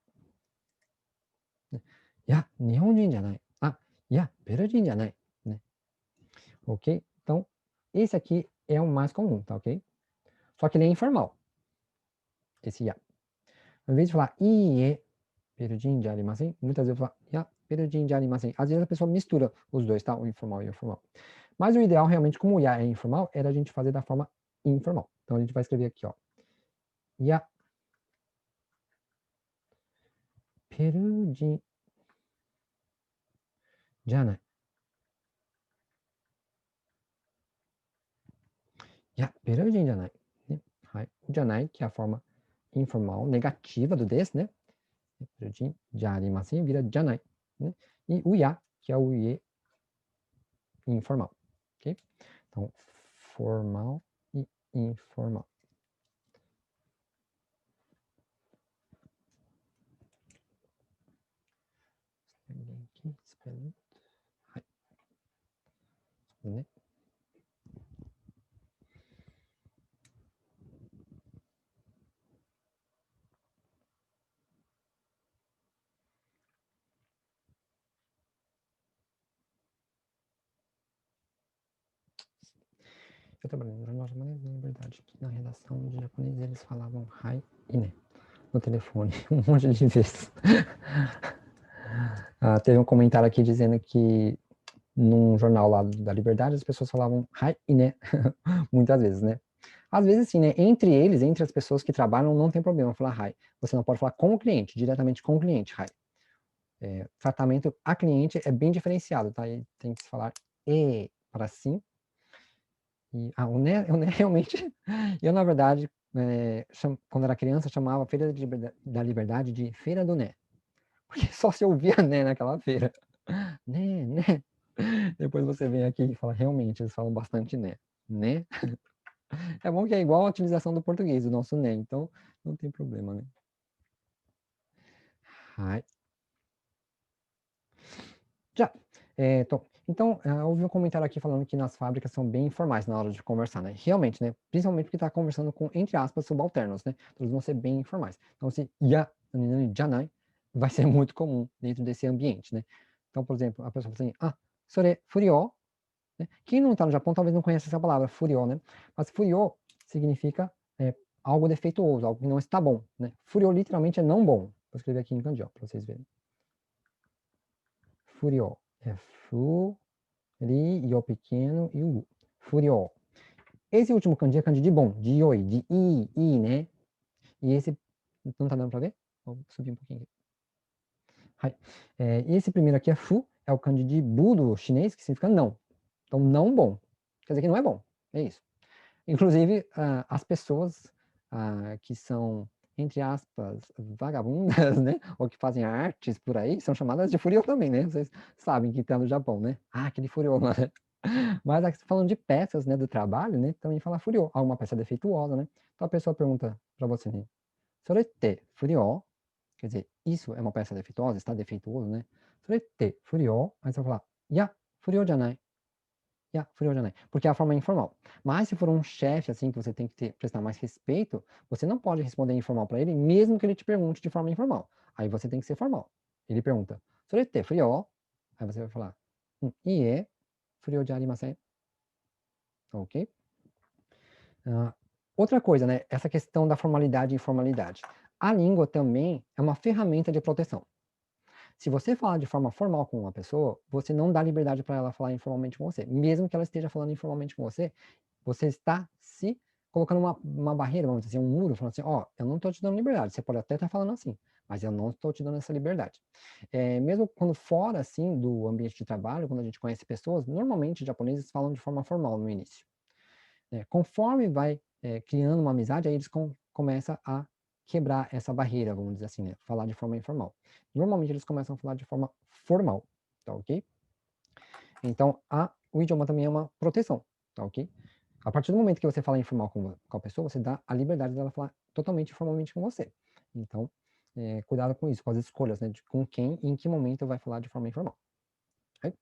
Ya, nihonjin janai. Ya, perujin janai. Né? Ok? Então, esse aqui é o mais comum, tá ok? Só que ele é informal, esse ya. Ao invés de falar iie perujin jarimasen, muitas vezes eu falo ya perujin jarimasen. Às vezes a pessoa mistura os dois, tá? O informal e o formal. Mas o ideal, realmente, como o ya é informal, era a gente fazer da forma informal. Então, a gente vai escrever aqui, ó. Ya perujin janai. Ya perujin janai. O janai, que é a forma informal, negativa do des, né? Perujin jarimasen vira janai. Né? E o ya, que é o ie informal. Ok? Então, formal e informal. Aqui, espelho. Né? Eu trabalhei no Jornal Japonês da Liberdade, que na redação de japonês eles falavam hai e né no telefone, um monte de vezes. Teve um comentário aqui dizendo que num jornal lá da Liberdade as pessoas falavam hai e né muitas vezes, né? Às vezes sim, né? Entre eles, entre as pessoas que trabalham, não tem problema falar hai. Você não pode falar com o cliente, diretamente com o cliente, hai. Tratamento a cliente é bem diferenciado, tá? E tem que se falar e para sim. E o né realmente, eu na verdade, quando era criança, chamava a Feira da Liberdade de Feira do Né. Porque só se ouvia né naquela feira. Né, né. Depois você vem aqui e fala, realmente, eles falam bastante né. Né? É bom que é igual a utilização do português, o nosso né, então não tem problema, né? Hai. Já. Então, houve um comentário aqui falando que nas fábricas são bem informais na hora de conversar, né? Realmente, né? Principalmente porque está conversando com, entre aspas, subalternos, né? Então, eles vão ser bem informais. Então, se ya, janai, vai ser muito comum dentro desse ambiente, né? Então, por exemplo, a pessoa fala assim, sore furio, né? Quem não está no Japão talvez não conheça essa palavra, furio, né? Mas furio significa algo defeituoso, algo que não está bom, né? Furio literalmente é não bom. Vou escrever aqui em kanji, para vocês verem. Furio é ri, e o pequeno, e o furio. Esse último kanji é kanji de bom, de yoi, de i, né? E esse, não tá dando pra ver? Vou subir um pouquinho aqui. E esse primeiro aqui é fu, é o kanji de bu do chinês, que significa não. Então, não bom. Quer dizer que não é bom. É isso. Inclusive, as pessoas que são, entre aspas, vagabundas, né? Ou que fazem artes por aí, são chamadas de furiô também, né? Vocês sabem que tá no Japão, né? Aquele furiô, né? Mas aqui falando de peças, né, do trabalho, né, também fala furiô, alguma peça defeituosa, né? Então a pessoa pergunta para você, né, sorete furiô, quer dizer, isso é uma peça defeituosa, está defeituoso, né? Sorete furiô, aí você vai falar, ya, furiô janai. Ya, furiô janai, porque é a forma informal. Mas se for um chefe, assim, que você tem que prestar mais respeito, você não pode responder informal para ele, mesmo que ele te pergunte de forma informal. Aí você tem que ser formal. Ele pergunta, sorete furiô, aí você vai falar, ie, furiô de arimasen. Ok? Outra coisa, né? Essa questão da formalidade e informalidade. A língua também é uma ferramenta de proteção. Se você falar de forma formal com uma pessoa, você não dá liberdade para ela falar informalmente com você. Mesmo que ela esteja falando informalmente com você, você está se colocando uma barreira, vamos dizer, um muro, falando assim, eu não estou te dando liberdade. Você pode até estar falando assim, mas eu não estou te dando essa liberdade. Mesmo quando fora, assim, do ambiente de trabalho, quando a gente conhece pessoas, normalmente os japoneses falam de forma formal no início. Conforme vai criando uma amizade, aí eles começam a quebrar essa barreira, vamos dizer assim, né? Falar de forma informal. Normalmente eles começam a falar de forma formal, tá ok? Então, o idioma também é uma proteção, tá ok? A partir do momento que você fala informal com a pessoa, você dá a liberdade dela falar totalmente informalmente com você. Então, cuidado com isso, com as escolhas, né? De com quem e em que momento vai falar de forma informal. Okay?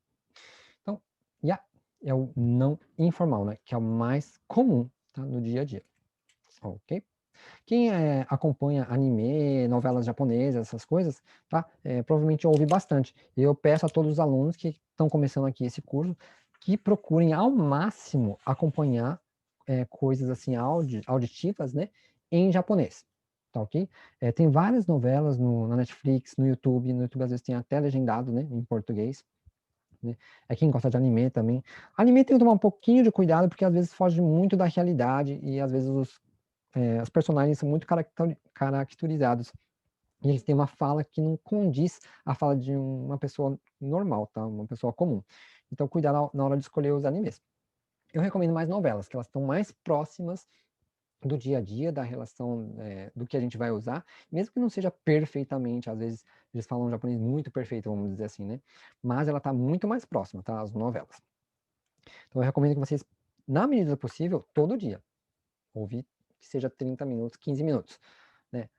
Então, ya é o não informal, né? Que é o mais comum, tá? No dia a dia. Ok? Quem acompanha anime, novelas japonesas, essas coisas, tá? Provavelmente ouve bastante. Eu peço a todos os alunos que estão começando aqui esse curso que procurem ao máximo acompanhar coisas assim auditivas, né? Em japonês. tá ok? Tem várias novelas na Netflix, no YouTube às vezes tem até legendado, né, em português. Né? Quem gosta de anime também. Anime tem que tomar um pouquinho de cuidado, porque às vezes foge muito da realidade, e às vezes os personagens são muito caracterizados. E eles têm uma fala que não condiz a fala de uma pessoa normal, tá? Uma pessoa comum. Então, cuidado na hora de escolher os animes. Eu recomendo mais novelas, que elas estão mais próximas do dia a dia, da relação do que a gente vai usar, mesmo que não seja perfeitamente, às vezes eles falam um japonês muito perfeito, vamos dizer assim, né? Mas ela está muito mais próxima, tá? As novelas. Então eu recomendo que vocês, na medida do possível, todo dia, ouvir que seja 30 minutos, 15 minutos, né?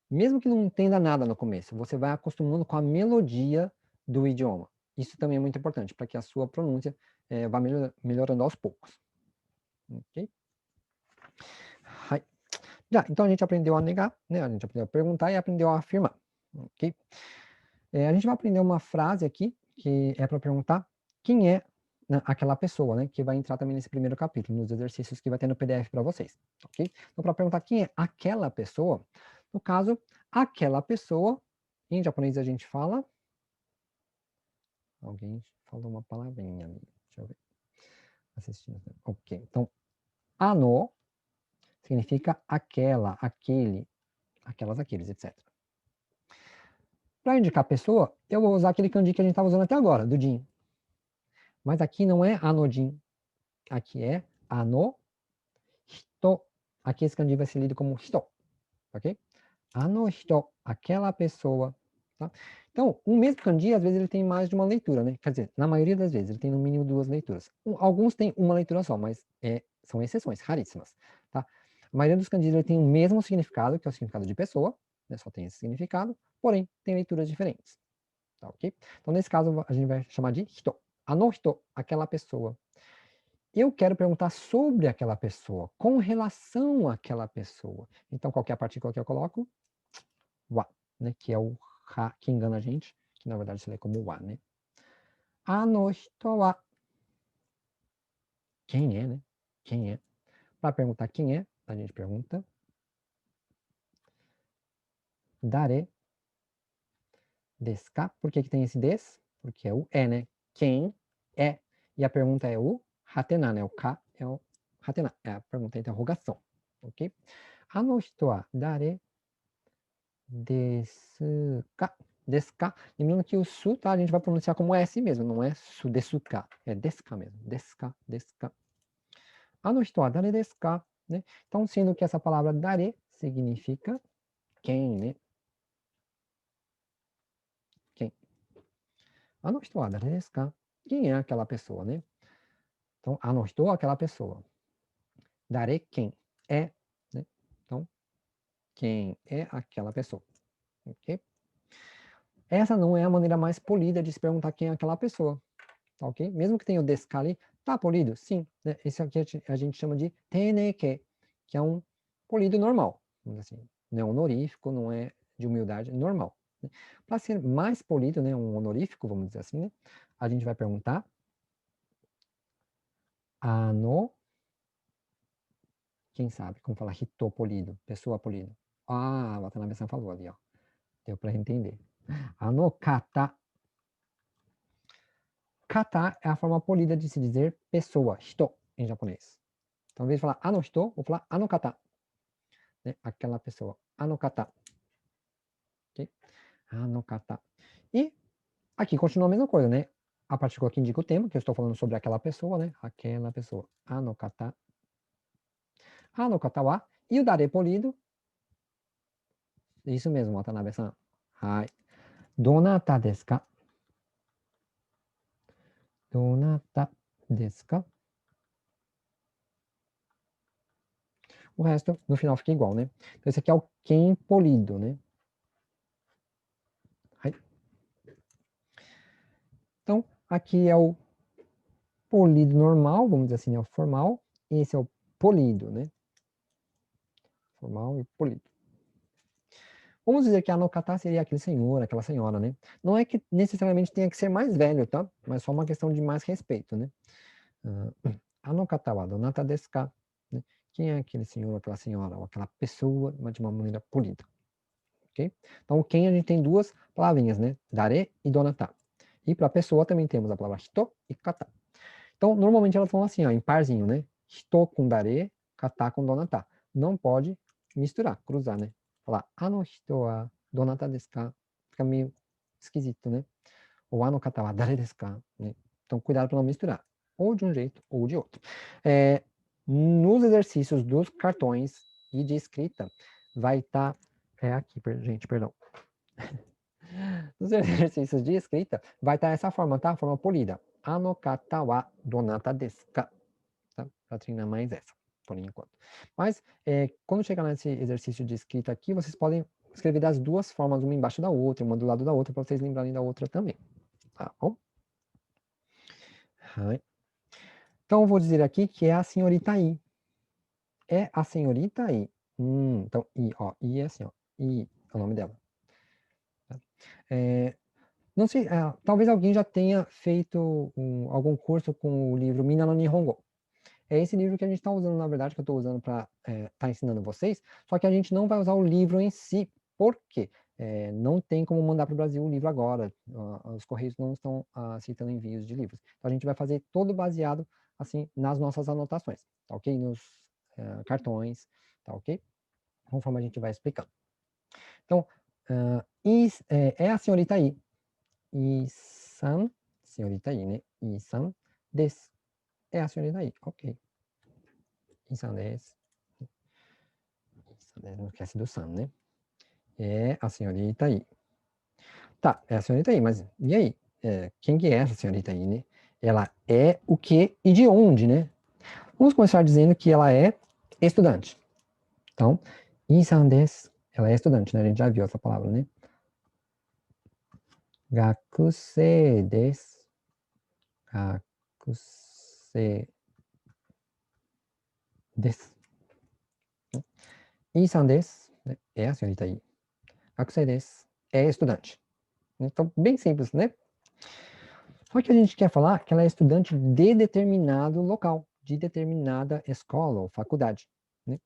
Mesmo que não entenda nada no começo, você vai acostumando com a melodia do idioma. Isso também é muito importante, para que a sua pronúncia vá melhorando aos poucos. Ok? Então a gente aprendeu a negar, né? A gente aprendeu a perguntar e aprendeu a afirmar. Ok? A gente vai aprender uma frase aqui, que é para perguntar quem é, né, aquela pessoa, né? Que vai entrar também nesse primeiro capítulo, nos exercícios que vai ter no PDF para vocês. Ok? Então, para perguntar quem é aquela pessoa, no caso, aquela pessoa, em japonês a gente fala. Alguém falou uma palavrinha ali. Deixa eu ver. Assistindo. Ok. Então, ano significa aquela, aquele, aquelas, aqueles, etc. Para indicar a pessoa, eu vou usar aquele kanji que a gente estava usando até agora, do jin. Mas aqui não é anojin. Aqui é ano hito. Aqui esse kanji vai ser lido como hito. Ok? Ano hito, aquela pessoa. Tá? Então, o mesmo kanji, às vezes, ele tem mais de uma leitura, né? Quer dizer, na maioria das vezes, ele tem no mínimo 2 leituras. Alguns têm uma leitura só, mas são exceções, raríssimas. Tá? A maioria dos kanjis ele tem o mesmo significado, que é o significado de pessoa, né? Só tem esse significado, porém, tem leituras diferentes. Tá, ok? Então, nesse caso, a gente vai chamar de hito. Ano hito, aquela pessoa. Eu quero perguntar sobre aquela pessoa, com relação àquela pessoa. Então, qualquer partícula que eu coloco, wa, né? Que é o ha que engana a gente, que na verdade se lê como wa, né? Ano hito wa. Quem é, né? Quem é? Para perguntar quem é, a gente pergunta dare desu ka? Por que tem esse des? Porque é o né? Quem é? E a pergunta é o hatena, né? O ka é o hatena, é a pergunta, a interrogação, ok? Ano hito wa dare desu ka? Desu ka? Lembrando que o su, tá? A gente vai pronunciar como S mesmo, não é su desu ka, é desu ka mesmo. Desu ka, desu ka. Ano hito wa dare desu ka? Né? Então, sendo que essa palavra dare significa quem, né? Quem? Ano hito wa dare desu ka? Quem é aquela pessoa, né? Então, ano hito, aquela pessoa. Dare, quem? É, né? Então, quem é aquela pessoa? Ok? Essa não é a maneira mais polida de se perguntar quem é aquela pessoa. Tá ok? Mesmo que tenha o desu ka ali, tá polido? Sim. Né? Esse aqui a gente chama de teneke, que é um polido normal. Assim, não é honorífico, não é de humildade, normal. Né? Para ser mais polido, né, um honorífico, vamos dizer assim, né, a gente vai perguntar ano, quem sabe, como falar hito polido, pessoa polido. Ah, a Watanabe-san falou ali, ó. Deu para entender. Ano kata. Kata é a forma polida de se dizer pessoa, hito, em japonês. Então, ao invés de falar ano hito, vou falar ano kata. Né? Aquela pessoa. Ano kata. Ok? Ano kata. E aqui continua a mesma coisa, né? A partícula que indica o tema, que eu estou falando sobre aquela pessoa, né? Aquela pessoa. Ano kata. Ano kata wa. E o dare polido. Isso mesmo, Watanabe-san. Hai. Donata desu ka? Donata desu ka? O resto, no final, fica igual, né? Então, esse aqui é o quem polido, né? Então, aqui é o polido normal, vamos dizer assim, é o formal. E esse é o polido, né? Formal e polido. Vamos dizer que a Anokata seria aquele senhor, aquela senhora, né? Não é que necessariamente tenha que ser mais velho, tá? Mas só uma questão de mais respeito, né? Anokata wa donata desu ka? quem é aquele senhor ou aquela senhora, ou aquela pessoa, mas de uma maneira polida. Ok? Então, quem a gente tem duas palavrinhas, né? Dare e donata. E para pessoa também temos a palavra hito e kata. Então, normalmente elas vão assim, ó, em parzinho, né? Hito com dare, kata com donata. Não pode misturar, cruzar, né? Falar, ano hito wa donata desu ka? Fica meio esquisito, né? Ou ano kata wa dare desu ka? Né? Então, cuidado para não misturar. Ou de um jeito ou de outro. Nos exercícios dos cartões e de escrita, vai estar... aqui, gente, perdão. Nos exercícios de escrita, vai estar essa forma, tá? A forma polida. Ano kata wa donata desu ka? Tá? Para treinar mais essa, por enquanto. Mas, quando chegar nesse exercício de escrita aqui, vocês podem escrever das duas formas, uma embaixo da outra, uma do lado da outra, para vocês lembrarem da outra também. Tá bom? Então, eu vou dizer aqui que é a senhorita I. É a senhorita I. Então, I, ó. I é assim, ó. I é o nome dela. Tá? Não sei, talvez alguém já tenha feito algum curso com o livro Mina no Nihongo. É esse livro que a gente está usando, na verdade, que eu estou usando para estar ensinando vocês, só que a gente não vai usar o livro em si. Por quê? Não tem como mandar para o Brasil o livro agora. Os Correios não estão aceitando envios de livros. Então, a gente vai fazer todo baseado, assim, nas nossas anotações, tá ok? Nos cartões, tá ok? Conforme a gente vai explicando. Então, é a senhorita I. I-san, senhorita I, né? I-san desu. É a senhorita I, ok. I-san desu. Não esquece do san, né? É a senhorita I. Tá, é a senhorita I, mas e aí? Quem que é essa senhorita I, né? Ela é o que e de onde, né? Vamos começar dizendo que ela é estudante. Então, I-san desu. Ela é estudante, né? A gente já viu essa palavra, né? Gakusei desu. Gakusei desu. I-san desu. É a senhorita I. Gakusei desu. É estudante. Então, bem simples, né? Só que a gente quer falar que ela é estudante de determinado local, de determinada escola ou faculdade, né?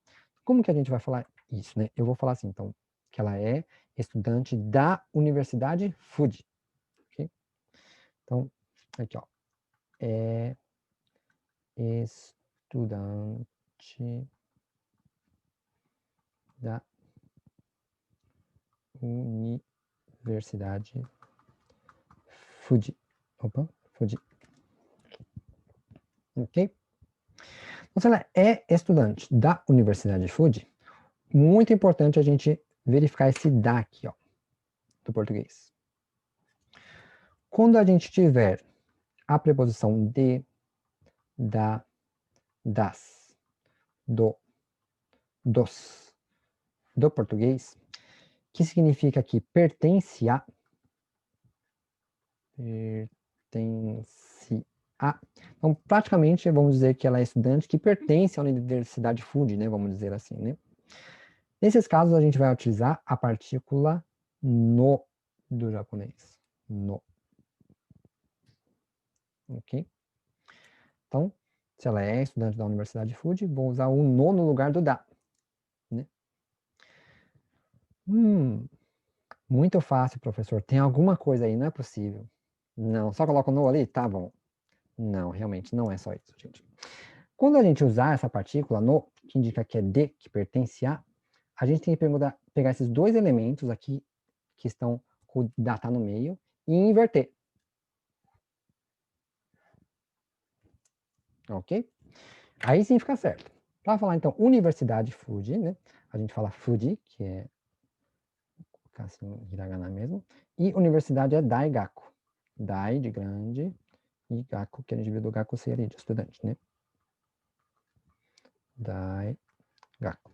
Como que a gente vai falar isso, né? Eu vou falar assim, então, que ela é estudante da Universidade Fuji, ok? Então, aqui, ó. É estudante da Universidade Fuji. Opa, Fuji. Ok? Então, se ela é estudante da Universidade Fuji, muito importante a gente verificar esse da aqui, ó, do português. Quando a gente tiver a preposição de, da, das, do, dos, do português, que significa que pertence a, então, praticamente, vamos dizer que ela é estudante que pertence à Universidade Fuji, né? Vamos dizer assim, né? Nesses casos, a gente vai utilizar a partícula no do japonês. No. Ok? Então, se ela é estudante da Universidade Fuji, vou usar o no no lugar do da. Né? Muito fácil, professor. Tem alguma coisa aí, não é possível. Não, só coloca o no ali? Tá bom. Não, realmente, não é só isso, gente. Quando a gente usar essa partícula no, que indica que é de, que pertence a gente tem que pegar esses dois elementos aqui, que estão com o da tá no meio, e inverter. Ok? Aí sim fica certo. Para falar, então, Universidade Fuji, né? A gente fala Fuji, que é, vou colocar assim, hiragana mesmo, e Universidade é Daigaku. Dai, de grande, e Gaku, que a gente viu do Gakusei ali, de estudante, né? Daigaku.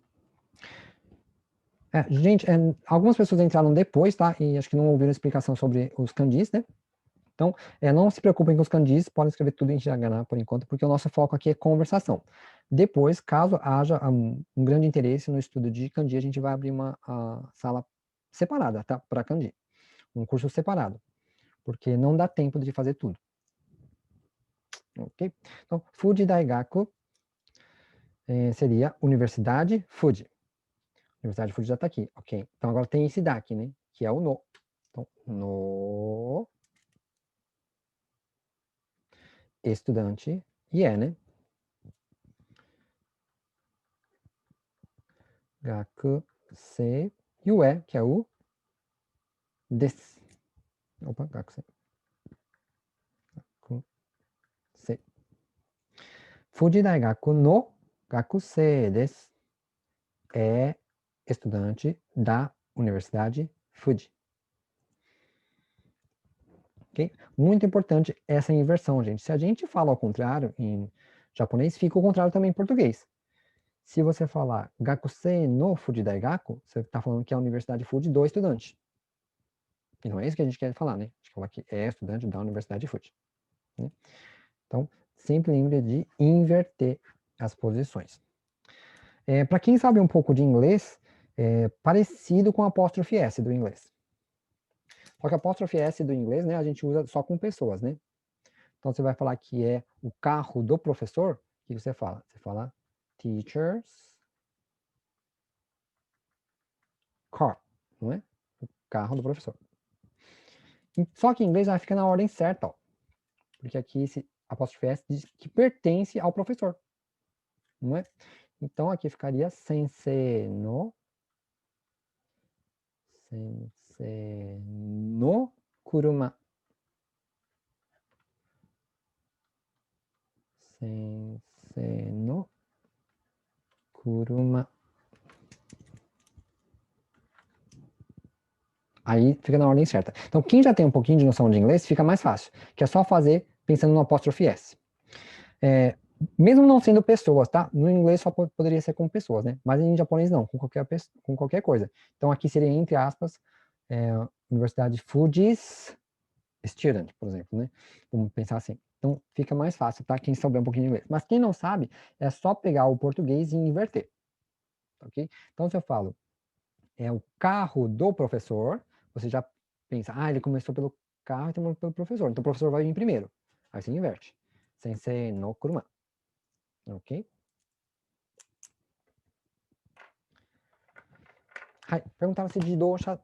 Gente, algumas pessoas entraram depois, tá? E acho que não ouviram a explicação sobre os kanjis, né? Então, não se preocupem com os kanjis, podem escrever tudo em hiragana por enquanto, porque o nosso foco aqui é conversação. Depois, caso haja um grande interesse no estudo de kanji, a gente vai abrir uma sala separada, tá? Para kanji. Um curso separado. Porque não dá tempo de fazer tudo. Ok? Então, Fuji Daigaku seria Universidade Fuji. Universidade Fuji já está aqui, ok. Então agora tem esse daqui, né? Que é o no. Então, no estudante, e é, né? Gakusei, e o é, que é o desu. Opa, gakusei. Gakusei. Fuji Daigaku no gakusei desu. É estudante da Universidade Fuji. Okay? Muito importante essa inversão, gente. Se a gente fala ao contrário em japonês, fica o contrário também em português. Se você falar Gakusei no Fuji Daigaku, você está falando que é a Universidade Fuji do estudante. E não é isso que a gente quer falar, né? A gente fala que é estudante da Universidade Fuji. Né? Então, sempre lembre de inverter as posições. Para quem sabe um pouco de inglês, é parecido com a apóstrofe S do inglês. Só que a apóstrofe S do inglês, né, a gente usa só com pessoas, né? Então, você vai falar que é o carro do professor, o que você fala? Você fala teacher's car, não é? O carro do professor. Só que em inglês já fica na ordem certa, ó. Porque aqui esse apóstrofe S diz que pertence ao professor, não é? Então, aqui ficaria sensei no kuruma. Sensei no kuruma. Aí fica na ordem certa. Então, quem já tem um pouquinho de noção de inglês, fica mais fácil, que é só fazer pensando no apóstrofe S. Mesmo não sendo pessoas, tá? No inglês só poderia ser com pessoas, né? Mas em japonês não, com qualquer coisa. Então, aqui seria, entre aspas, Universidade Fuji's Student, por exemplo, né? Vamos pensar assim. Então, fica mais fácil, tá? Quem souber um pouquinho de inglês. Mas quem não sabe, é só pegar o português e inverter, ok? Então, se eu falo, é o carro do professor, você já pensa, ele começou pelo carro e terminou pelo professor. Então, o professor vai vir primeiro. Aí você inverte. Sensei no kuruma. Ok? Perguntaram se de dosha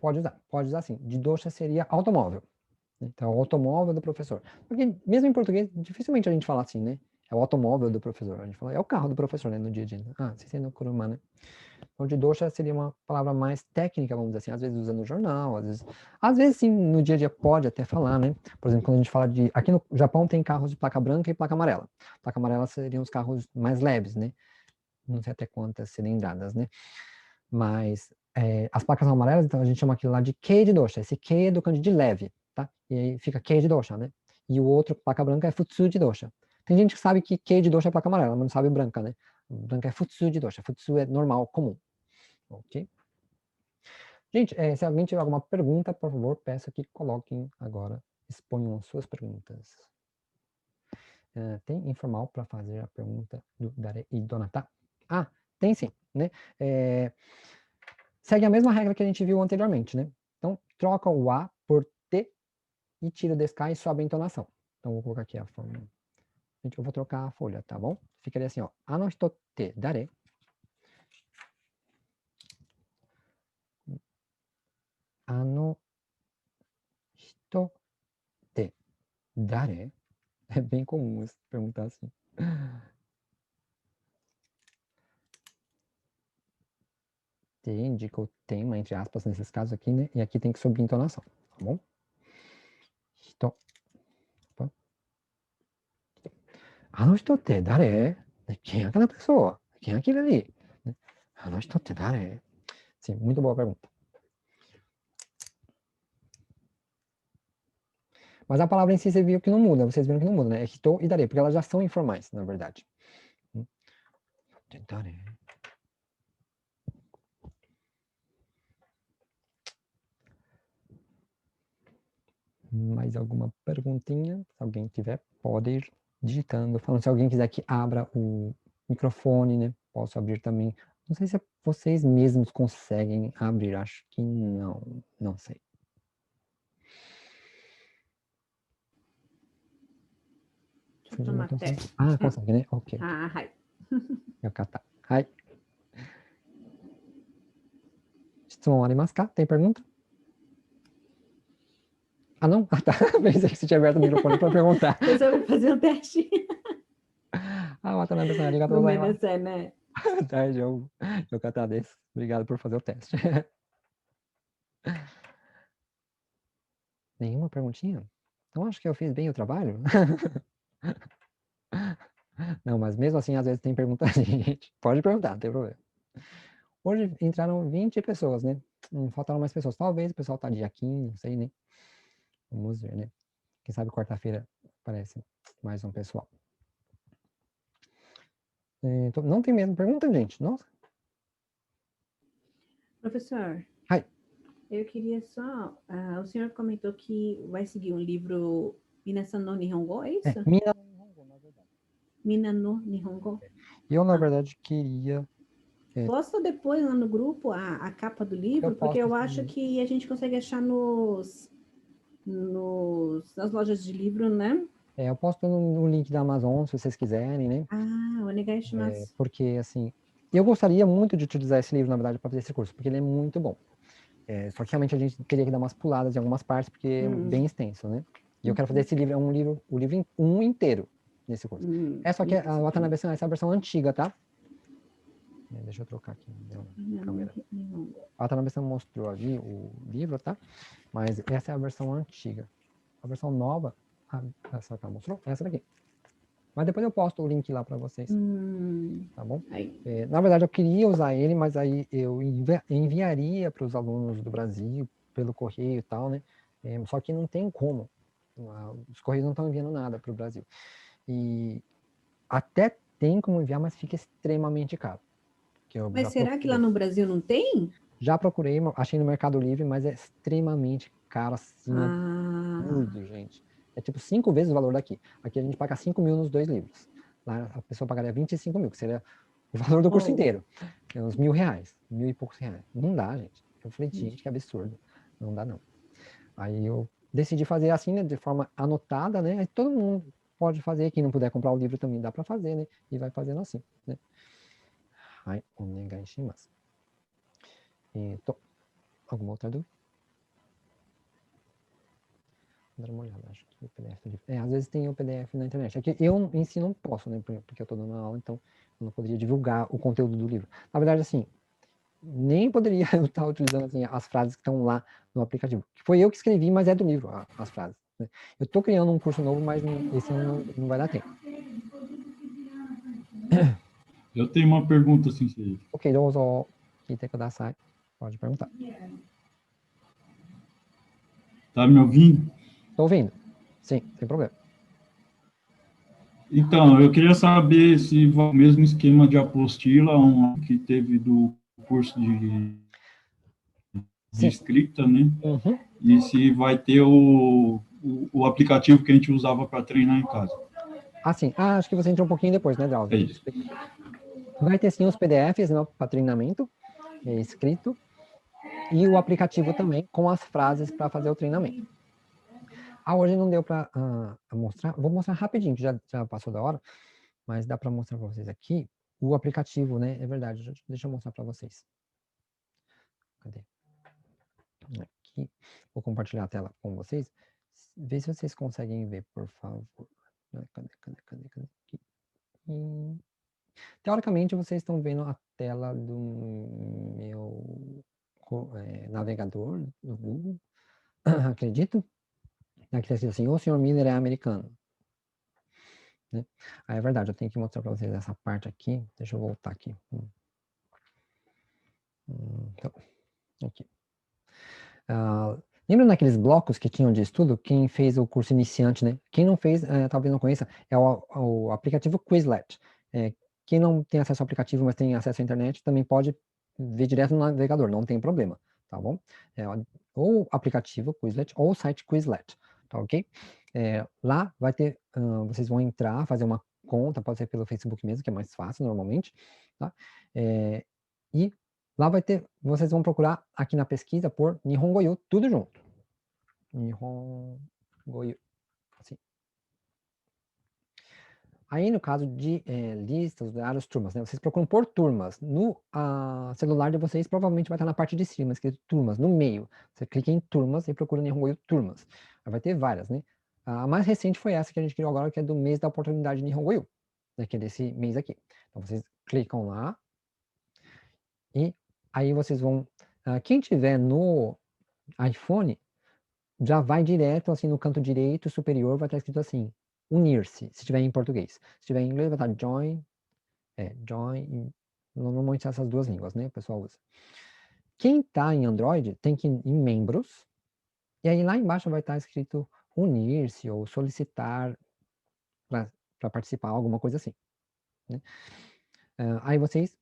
pode usar. Pode usar sim. De dosha seria automóvel. Então, o automóvel do professor. Porque mesmo em português, dificilmente a gente fala assim, né? É o automóvel do professor. A gente fala, é o carro do professor, né? No dia a dia. Sensei no kuruma, né? Então, de dosha seria uma palavra mais técnica, vamos dizer assim. Às vezes usa no jornal, às vezes sim, no dia a dia pode até falar, né? Por exemplo, quando a gente fala de... Aqui no Japão tem carros de placa branca e placa amarela. Placa amarela seriam os carros mais leves, né? Não sei até quantas cilindradas, né? Mas as placas amarelas, então a gente chama aquilo lá de kei de dosha. Esse kei é do kanji de leve, tá? E aí fica kei de dosha, né? E o outro, placa branca, é futsu de dosha. Tem gente que sabe que kei de dosha é placa amarela, mas não sabe branca, né? Branca é futsu de dosha. Futsu é normal, comum. Ok? Gente, se alguém tiver alguma pergunta, por favor, peço que coloquem agora, exponham suas perguntas. Tem informal para fazer a pergunta do Dare e Donata? Tem sim, né? Segue a mesma regra que a gente viu anteriormente, né? Então, troca o A por T e tira o deskai e sobe a entonação. Então, vou colocar aqui a forma. Gente, eu vou trocar a folha, tá bom? Ficaria assim, ó. Ano hito te dare? Ano hito te dare? É bem comum perguntar assim. Te indica o tema, entre aspas, nesses casos aqui, né? E aqui tem que subir a entonação, tá bom? Hito. Ano hito te dare? Quem é aquela pessoa? Quem é aquele ali? Ano hito te dare? Sim, muito boa pergunta. Mas a palavra em si você viu que não muda, vocês viram que não muda, né? É hito e dare, porque elas já são informais, na verdade. Mais alguma perguntinha? Se alguém tiver, pode ir digitando. Falando, se alguém quiser que abra o microfone, né? Posso abrir também. Não sei se vocês mesmos conseguem abrir, acho que não. Não sei. Deixa eu tomar até. Consegue, né? Ok. はい。Yokata. Hai. 質問ありますか? Tem pergunta? Ah, não? Ah, tá. Pensei que você tinha aberto o microfone para perguntar. Eu só vou fazer um teste. Ah, Watanabe-san, arigatou ごめん gozaimasu. なさいね。Daijoubu. Yokata desu. Obrigado por fazer o teste. Nenhuma perguntinha? Então acho que eu fiz bem o trabalho. Não, mas mesmo assim, às vezes tem pergunta, gente. Pode perguntar, não tem problema. Hoje entraram 20 pessoas, né? Faltaram mais pessoas. Talvez o pessoal tá de aqui, não sei, né? Vamos ver, né? Quem sabe quarta-feira aparece mais um pessoal. Então, não tem mesmo pergunta, gente. Nossa. Professor, Hai. eu queria só... o senhor comentou que vai seguir um livro Minasan no Nihongo, é isso? Mina no Nihongo, na verdade. Mina no Nihongo. Eu, na verdade, queria... Posta depois lá no grupo a capa do livro, porque eu acho que a gente consegue achar nas lojas de livro, né? Eu posto no link da Amazon, se vocês quiserem, né? Ah, onegaishimasu. Porque, assim, eu gostaria muito de utilizar esse livro, na verdade, para fazer esse curso, porque ele é muito bom. Só que realmente a gente teria que dar umas puladas em algumas partes, porque é bem extenso, né? E eu quero fazer esse livro, o livro inteiro nesse curso. Só que a Watanabe-san, essa é a versão antiga, tá? Deixa eu trocar aqui a câmera. A Watanabe-san mostrou ali o livro, tá? Mas essa é a versão antiga. A versão nova, essa que ela mostrou, é essa daqui. Mas depois eu posto o link lá para vocês. Tá bom? Na verdade, eu queria usar ele, mas aí eu enviaria para os alunos do Brasil, pelo correio e tal, né? Só que não tem como. Os correios não estão enviando nada para o Brasil. E até tem como enviar, mas fica extremamente caro. Mas será que lá no Brasil não tem? Já procurei, achei no Mercado Livre, mas é extremamente caro, assim, absurdo, gente. É tipo 5 vezes o valor daqui. Aqui a gente paga 5 mil nos 2 livros. Lá a pessoa pagaria 25 mil, que seria o valor do curso inteiro. É uns R$1.000, 1.000 e poucos reais. Não dá, gente. Eu falei, gente, que absurdo. Não dá, não. Aí eu decidi fazer assim, né, de forma anotada, né? Aí todo mundo pode fazer. Quem não puder comprar o livro também dá para fazer, né? E vai fazendo assim, né? Ai, onegaishimasu. Alguma outra dúvida? Vou dar uma olhada, acho que o PDF do livro. Às vezes tem o PDF na internet. É que eu em si não posso, né? Porque eu estou dando aula, então eu não poderia divulgar o conteúdo do livro. Na verdade, assim, nem poderia eu estar utilizando assim, as frases que estão lá no aplicativo. Foi eu que escrevi, mas é do livro as frases. Né? Eu estou criando um curso novo, mas esse ano não vai dar tempo. Eu tenho uma pergunta, assim. Ok, douzo kite kudasai. Pode perguntar. Tá me ouvindo? Estou ouvindo. Sim, sem problema. Então, eu queria saber se vai o mesmo esquema de apostila que teve do curso de escrita, né? Uhum. E se vai ter o aplicativo que a gente usava para treinar em casa. Ah, sim. Acho que você entrou um pouquinho depois, né, Drauzio? É isso. Vai ter sim os PDFs, né, para treinamento escrito e o aplicativo também com as frases para fazer o treinamento. Hoje não deu para mostrar, vou mostrar rapidinho, que já passou da hora, mas dá para mostrar para vocês aqui o aplicativo, né? É verdade, deixa eu mostrar para vocês. Cadê? Aqui, vou compartilhar a tela com vocês. Vê se vocês conseguem ver, por favor. Cadê? Aqui. Teoricamente, vocês estão vendo a tela do meu navegador do Google, acredito. Aqui está escrito assim, o Sr. Miller é americano. Né? É verdade, eu tenho que mostrar para vocês essa parte aqui. Deixa eu voltar aqui. Então, aqui. Lembra daqueles blocos que tinham de estudo? Quem fez o curso iniciante, né? Quem não fez, talvez não conheça, é o aplicativo Quizlet. Quem não tem acesso ao aplicativo, mas tem acesso à internet, também pode ver direto no navegador, não tem problema, tá bom? Ou aplicativo Quizlet, ou o site Quizlet, tá ok? Lá vai ter, vocês vão entrar, fazer uma conta, pode ser pelo Facebook mesmo, que é mais fácil normalmente, tá? E lá vai ter, vocês vão procurar aqui na pesquisa por Nihongoyu, tudo junto. Nihongoyu, assim. Aí, no caso de listas, várias turmas, né? Vocês procuram por turmas. No celular de vocês, provavelmente vai estar na parte de cima, escrito turmas, no meio. Você clica em turmas e procura Nihongo turmas. Aí vai ter várias, né? A mais recente foi essa que a gente criou agora, que é do mês da oportunidade Nihongo, né? Que é desse mês aqui. Então, vocês clicam lá e aí vocês vão... quem tiver no iPhone, já vai direto, assim, no canto direito superior, vai estar escrito assim, unir-se, se tiver em português. Se tiver em inglês, vai estar join, join, normalmente essas duas línguas, né, o pessoal usa. Quem está em Android tem que ir em membros, e aí lá embaixo vai estar escrito unir-se ou solicitar para participar, alguma coisa assim, né? Aí vocês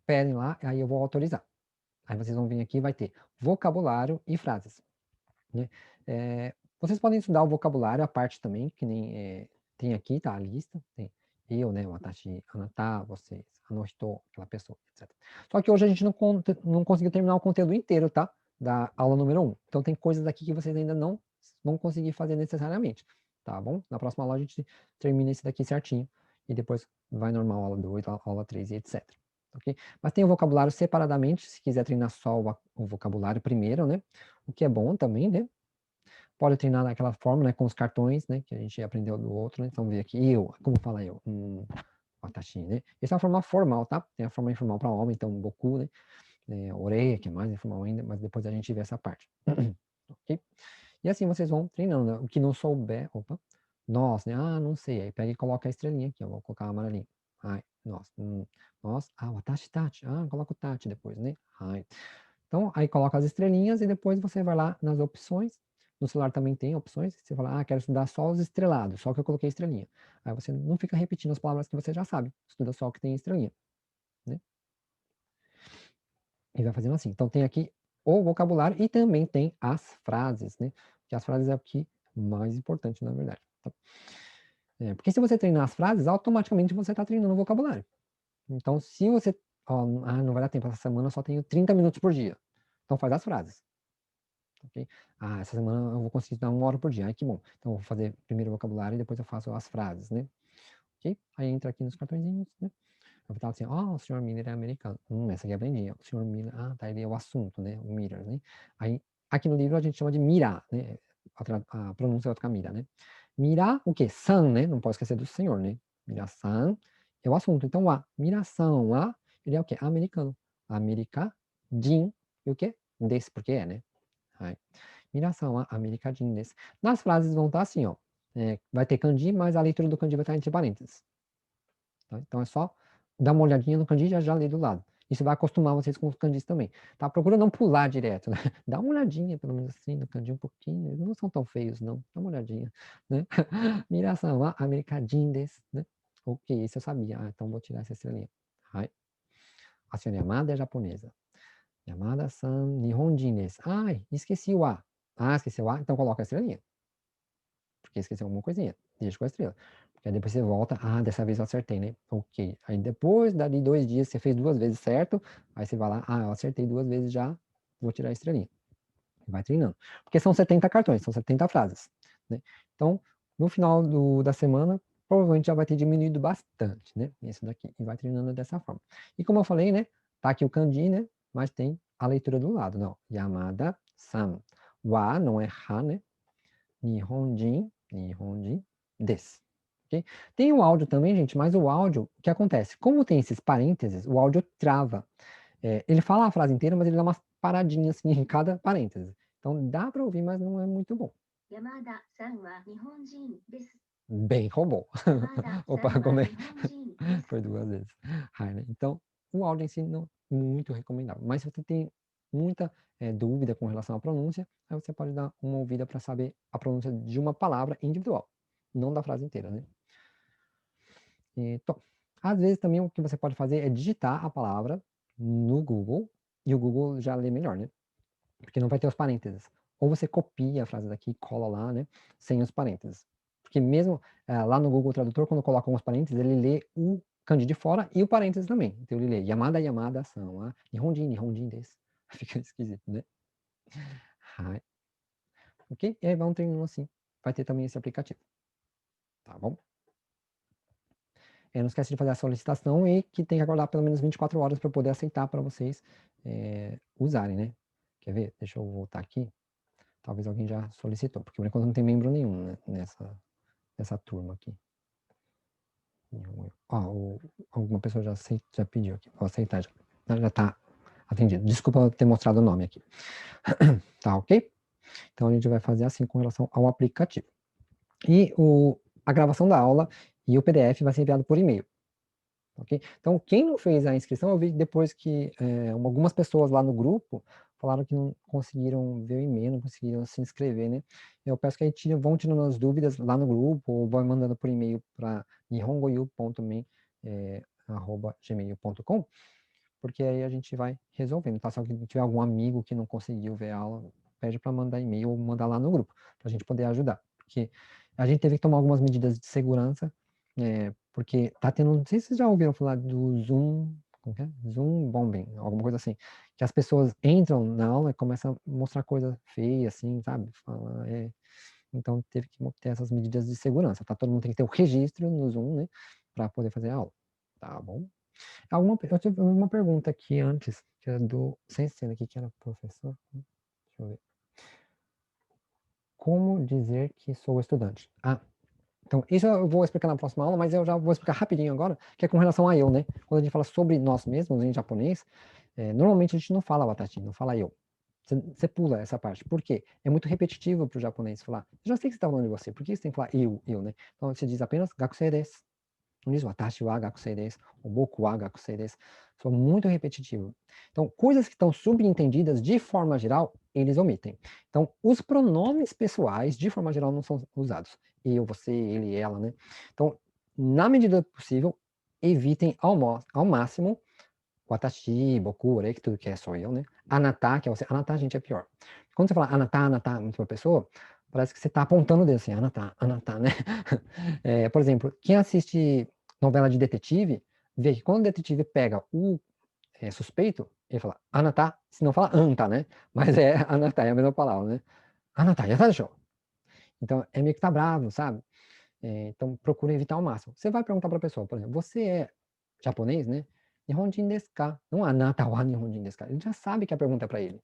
pedem lá, aí eu vou autorizar. Aí vocês vão vir aqui, vai ter vocabulário e frases, né? Vocês podem estudar o vocabulário, a parte também, que nem tem aqui, tá a lista, tem eu, né, o Atashi, Anata, vocês, Anohito, aquela pessoa, etc. Só que hoje a gente não conseguiu terminar o conteúdo inteiro, tá? Da aula número 1. Então tem coisas aqui que vocês ainda não vão conseguir fazer necessariamente, tá bom? Na próxima aula a gente termina esse daqui certinho, e depois vai normal, aula 2, aula 3 e etc. Okay? Mas tem o vocabulário separadamente, se quiser treinar só o vocabulário primeiro, né? O que é bom também, né? Pode treinar daquela forma, né, com os cartões, né, que a gente aprendeu do outro, né? Então, ver aqui, como fala eu? Watashi, né? Essa é a forma formal, tá? Tem a forma informal para homem, então, boku, né? Orei, que é mais informal ainda, mas depois a gente vê essa parte. Ok? E assim vocês vão treinando, né? O que não souber, nós, né? Não sei, aí pega e coloca a estrelinha aqui, eu vou colocar a amarelinha. Ai, nós, watashi tachi, coloca o tachi depois, né? Ai. Então, aí coloca as estrelinhas e depois você vai lá nas opções. No celular também tem opções. Você fala, quero estudar só os estrelados, só que eu coloquei estrelinha. Aí você não fica repetindo as palavras que você já sabe. Estuda só o que tem estrelinha, né? E vai fazendo assim. Então, tem aqui o vocabulário e também tem as frases, né? Que as frases é o que mais importante, na verdade. Tá? Porque se você treinar as frases, automaticamente você está treinando o vocabulário. Então, se você... não vai dar tempo, essa semana eu só tenho 30 minutos por dia. Então, faz as frases. Okay? Essa semana eu vou conseguir estudar 1 hora por dia. Ai, que bom. Então, eu vou fazer primeiro o vocabulário e depois eu faço as frases, né? Ok? Aí entra aqui nos cartõezinhos, né? Eu falo assim, o senhor Miller é americano. Essa aqui eu aprendi. O senhor Miller, tá, ele é o assunto, né? O Miller, né? Aí, aqui no livro a gente chama de Mira, né? A pronúncia vai ficar Mira, né? Mira, o quê? San, né? Não pode esquecer do senhor, né? Mira-san é o assunto. Então, Mira-san, ele é o quê? Americano. America, Jin, e o quê? Desse, porque né? Miração, americadinho desse. Nas frases vão estar assim, ó. Vai ter kanji, mas a leitura do kanji vai estar entre parênteses. Tá? Então é só dar uma olhadinha no kanji e já lê do lado. Isso vai acostumar vocês com os kanjis também. Tá? Procura não pular direto, né? Dá uma olhadinha, pelo menos assim, no kanji um pouquinho. Eles não são tão feios, não. Dá uma olhadinha. Né? Miração, americadinho desse. Né? Ok, isso eu sabia. Então vou tirar essa estrelinha. Hai. A senhora Yamada é japonesa. Yamada-san, Nihonjin desu. Ai, esqueci o A. Esqueci o A, então coloca a estrelinha. Porque esqueceu alguma coisinha. Deixa com a estrela. Porque aí depois você volta. Dessa vez eu acertei, né? Ok. Aí depois, dali 2 dias, você fez 2 vezes certo. Aí você vai lá. Eu acertei 2 vezes já. Vou tirar a estrelinha. Vai treinando. Porque são 70 cartões, são 70 frases. Né? Então, no final da semana, provavelmente já vai ter diminuído bastante, né? Isso daqui. E vai treinando dessa forma. E como eu falei, né? Tá aqui o kanji, né? Mas tem a leitura do lado, não. Yamada-san. Wa não é ha, né? Nihonjin desu. Okay? Tem o áudio também, gente, mas o áudio, o que acontece? Como tem esses parênteses, o áudio trava. Ele fala a frase inteira, mas ele dá umas paradinhas assim em cada parêntese. Então dá para ouvir, mas não é muito bom. Yamada-san wa Nihonjin desu. Bem roubou. Opa, como é? Foi 2 vezes. Né? Então, o áudio em si não é muito recomendável. Mas se você tem muita dúvida com relação à pronúncia, aí você pode dar uma ouvida para saber a pronúncia de uma palavra individual, não da frase inteira, né? Então, às vezes também o que você pode fazer é digitar a palavra no Google, e o Google já lê melhor, né? Porque não vai ter os parênteses. Ou você copia a frase daqui e cola lá, né? Sem os parênteses. Porque mesmo lá no Google Tradutor, quando coloca uns parênteses, ele lê o kanji de fora e o parênteses também. Então ele lê Yamada, Yamada, são Nihonjin, Nihonjin desu. Fica esquisito, né? Ok? E aí vão treinando assim. Vai ter também esse aplicativo. Tá bom? não esquece de fazer a solicitação e que tem que aguardar pelo menos 24 horas para poder aceitar para vocês usarem, né? Quer ver? Deixa eu voltar aqui. Talvez alguém já solicitou, porque por enquanto não tem membro nenhum, né, nessa turma aqui. Alguma pessoa já pediu aqui. Vou aceitar já. Já está atendido. Desculpa eu ter mostrado o nome aqui. Tá ok? Então a gente vai fazer assim com relação ao aplicativo. E a gravação da aula e o PDF vai ser enviado por e-mail. Okay? Então, quem não fez a inscrição, eu vi depois que algumas pessoas lá no grupo falaram que não conseguiram ver o e-mail, não conseguiram se inscrever, né? Eu peço que aí vão tirando as dúvidas lá no grupo, ou vão mandando por e-mail para nihongoyu.men@gmail.com, porque aí a gente vai resolvendo, tá? Se alguém tiver algum amigo que não conseguiu ver a aula, pede para mandar e-mail ou mandar lá no grupo, para a gente poder ajudar. Porque a gente teve que tomar algumas medidas de segurança, porque tá tendo, não sei se vocês já ouviram falar do Zoom, como que é? Zoom bombing, alguma coisa assim, que as pessoas entram na aula e começam a mostrar coisa feia, assim, sabe? Então teve que ter essas medidas de segurança, tá? Todo mundo tem que ter o registro no Zoom, né? Para poder fazer a aula, tá bom? Eu tive uma pergunta aqui antes, que era do Sensei aqui, que era professor. Deixa eu ver. Como dizer que sou estudante? Então, isso eu vou explicar na próxima aula, mas eu já vou explicar rapidinho agora, que é com relação a eu, né? Quando a gente fala sobre nós mesmos em japonês, normalmente a gente não fala watashi, não fala eu. Você pula essa parte. Por quê? É muito repetitivo para o japonês falar. Eu já sei que você está falando de você, por que você tem que falar eu, né? Então, você diz apenas gakusei desu. Não diz watashi wa gakusei desu, ou boku wa gakusei desu. São muito repetitivo. Então, coisas que estão subentendidas, de forma geral, eles omitem. Então, os pronomes pessoais, de forma geral, não são usados. Eu, você, ele, ela, né? Então, na medida possível, evitem ao máximo watashi, boku, ore, que tudo que é só eu, né? Anata, que é você. Anata, gente, é pior. Quando você fala anata, muito pra pessoa, parece que você tá apontando o dedo assim, anata, né? Por exemplo, quem assiste novela de detetive, vê que quando o detetive pega o suspeito, ele fala anata, se não fala anta, né? Mas anata, é a mesma palavra, né? Anata, yata desho. Então, é meio que tá bravo, sabe? Então, procure evitar ao máximo. Você vai perguntar para a pessoa, por exemplo, você é japonês, né? Nihonjin desu ka? Não anata wa Nihonjin desu ka? Ele já sabe que a pergunta é para ele.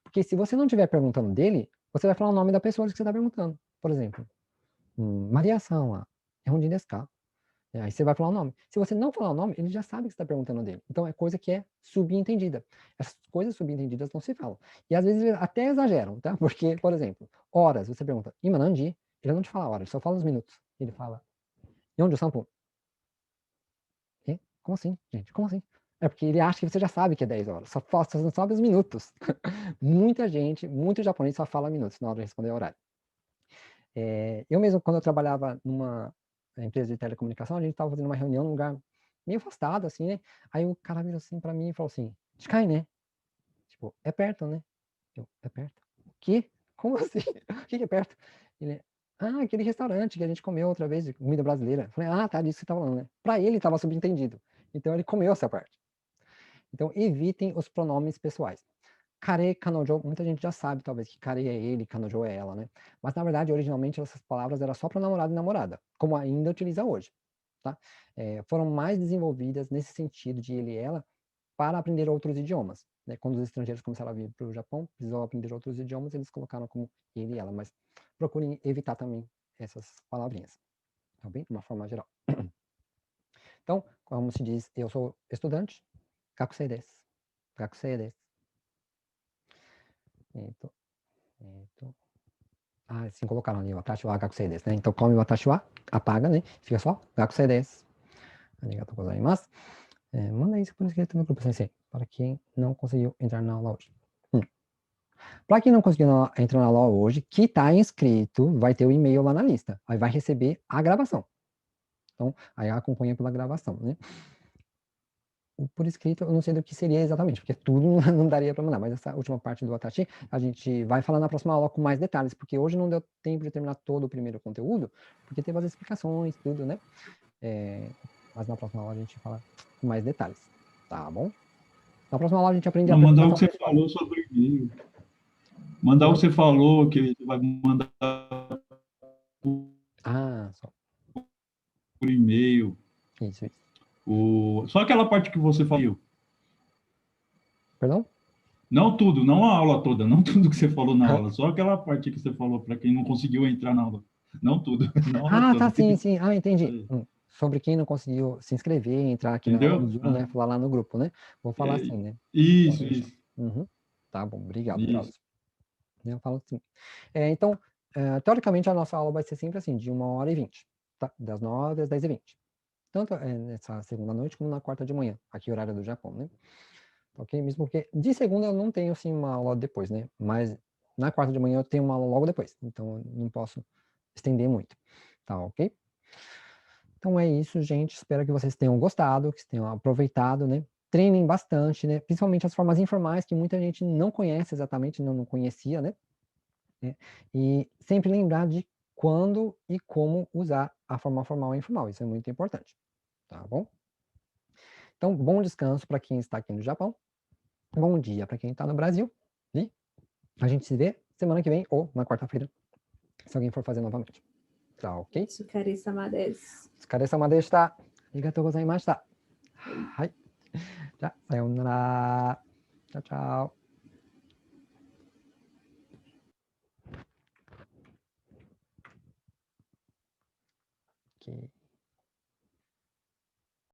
Porque se você não estiver perguntando dele, você vai falar o nome da pessoa que você está perguntando. Por exemplo, Maria-san wa Nihonjin desu ka? Aí você vai falar o nome. Se você não falar o nome, ele já sabe que você está perguntando dele. Então é coisa que é subentendida. Essas coisas subentendidas não se falam. E às vezes até exageram, tá? Porque, por exemplo, horas, você pergunta, ima nanji? Ele não te fala hora, ele só fala os minutos. Ele fala, yonju sanpun. Como assim, gente? Como assim? É porque ele acha que você já sabe que é 10 horas. Você não sabe os minutos. Muita gente, muito japonês só fala minutos na hora de responder horário. Eu mesmo, quando eu trabalhava numa empresa de telecomunicação, a gente estava fazendo uma reunião num lugar meio afastado, assim, né? Aí o cara virou assim pra mim e falou assim, Chikai, né? Tipo, é perto, né? É perto? O quê? Como assim? O que é perto? Ele, aquele restaurante que a gente comeu outra vez, de comida brasileira. Eu falei, tá, disso que você tá falando, né? Pra ele estava subentendido. Então ele comeu essa parte. Então evitem os pronomes pessoais. Kare, kanojo, muita gente já sabe, talvez, que kare é ele, kanojo é ela, né? Mas, na verdade, originalmente, essas palavras eram só para namorado e namorada, como ainda utiliza hoje, tá? Foram mais desenvolvidas nesse sentido de ele e ela para aprender outros idiomas, né? Quando os estrangeiros começaram a vir para o Japão, precisam aprender outros idiomas, eles colocaram como ele e ela, mas procurem evitar também essas palavrinhas, tá bem? De uma forma geral. Então, como se diz, eu sou estudante, gakusei desu. Gakusei desu. Sim, colocaram ali o watashi wa gakusei desu, né? Então, come o watashi wa, apaga, né? Fica só gakusei desu. Arigatou gozaimasu. Manda isso por escrito no grupo, sensei, para quem não conseguiu entrar na aula hoje. Para quem não conseguiu entrar na aula hoje, que está inscrito, vai ter o e-mail lá na lista. Aí vai receber a gravação. Então, aí acompanha pela gravação, né? Por escrito, eu não sei do que seria exatamente, porque tudo não daria para mandar, mas essa última parte do watashi, a gente vai falar na próxima aula com mais detalhes, porque hoje não deu tempo de terminar todo o primeiro conteúdo, porque teve as explicações, tudo, né? Mas na próxima aula a gente fala com mais detalhes, tá bom? Na próxima aula a gente aprende a mandar o que apresentação você falou sobre o e-mail. Mandar o que você falou, que você vai mandar só. por e-mail. Isso. Só aquela parte que você falou. Perdão? Não tudo, não a aula toda, não tudo que você falou na aula, só aquela parte que você falou para quem não conseguiu entrar na aula. Não tudo, não a aula Tá, toda. sim. Entendi. Sobre quem não conseguiu se inscrever, entrar aqui na aula do Entendeu? Zoom, né? Falar lá no grupo, né? Vou falar assim, né? Isso, Pode deixar. isso. Tá bom, obrigado, Isso. Drauzio. Eu falo assim. Então, teoricamente, a nossa aula vai ser sempre assim, de 1h20, tá? Das 9 às 10h20. Tanto nessa segunda noite como na quarta de manhã, aqui horário do Japão, né? Ok? Mesmo porque de segunda eu não tenho, assim, uma aula depois, né? Mas na quarta de manhã eu tenho uma aula logo depois, então eu não posso estender muito, tá ok? Então é isso, gente. Espero que vocês tenham gostado, que tenham aproveitado, né? Treinem bastante, né? Principalmente as formas informais que muita gente não conhece exatamente, não conhecia, né? E sempre lembrar de quando e como usar a forma formal e informal. Isso é muito importante, tá bom? Então, bom descanso para quem está aqui no Japão. Bom dia para quem está no Brasil. E a gente se vê semana que vem ou na quarta-feira, se alguém for fazer novamente. Tá ok? Tsukare-sama desu. Tsukare-sama deshita. Arigatou gozaimashita. Hai. Já, sayonara. Tchau, tchau. Ok.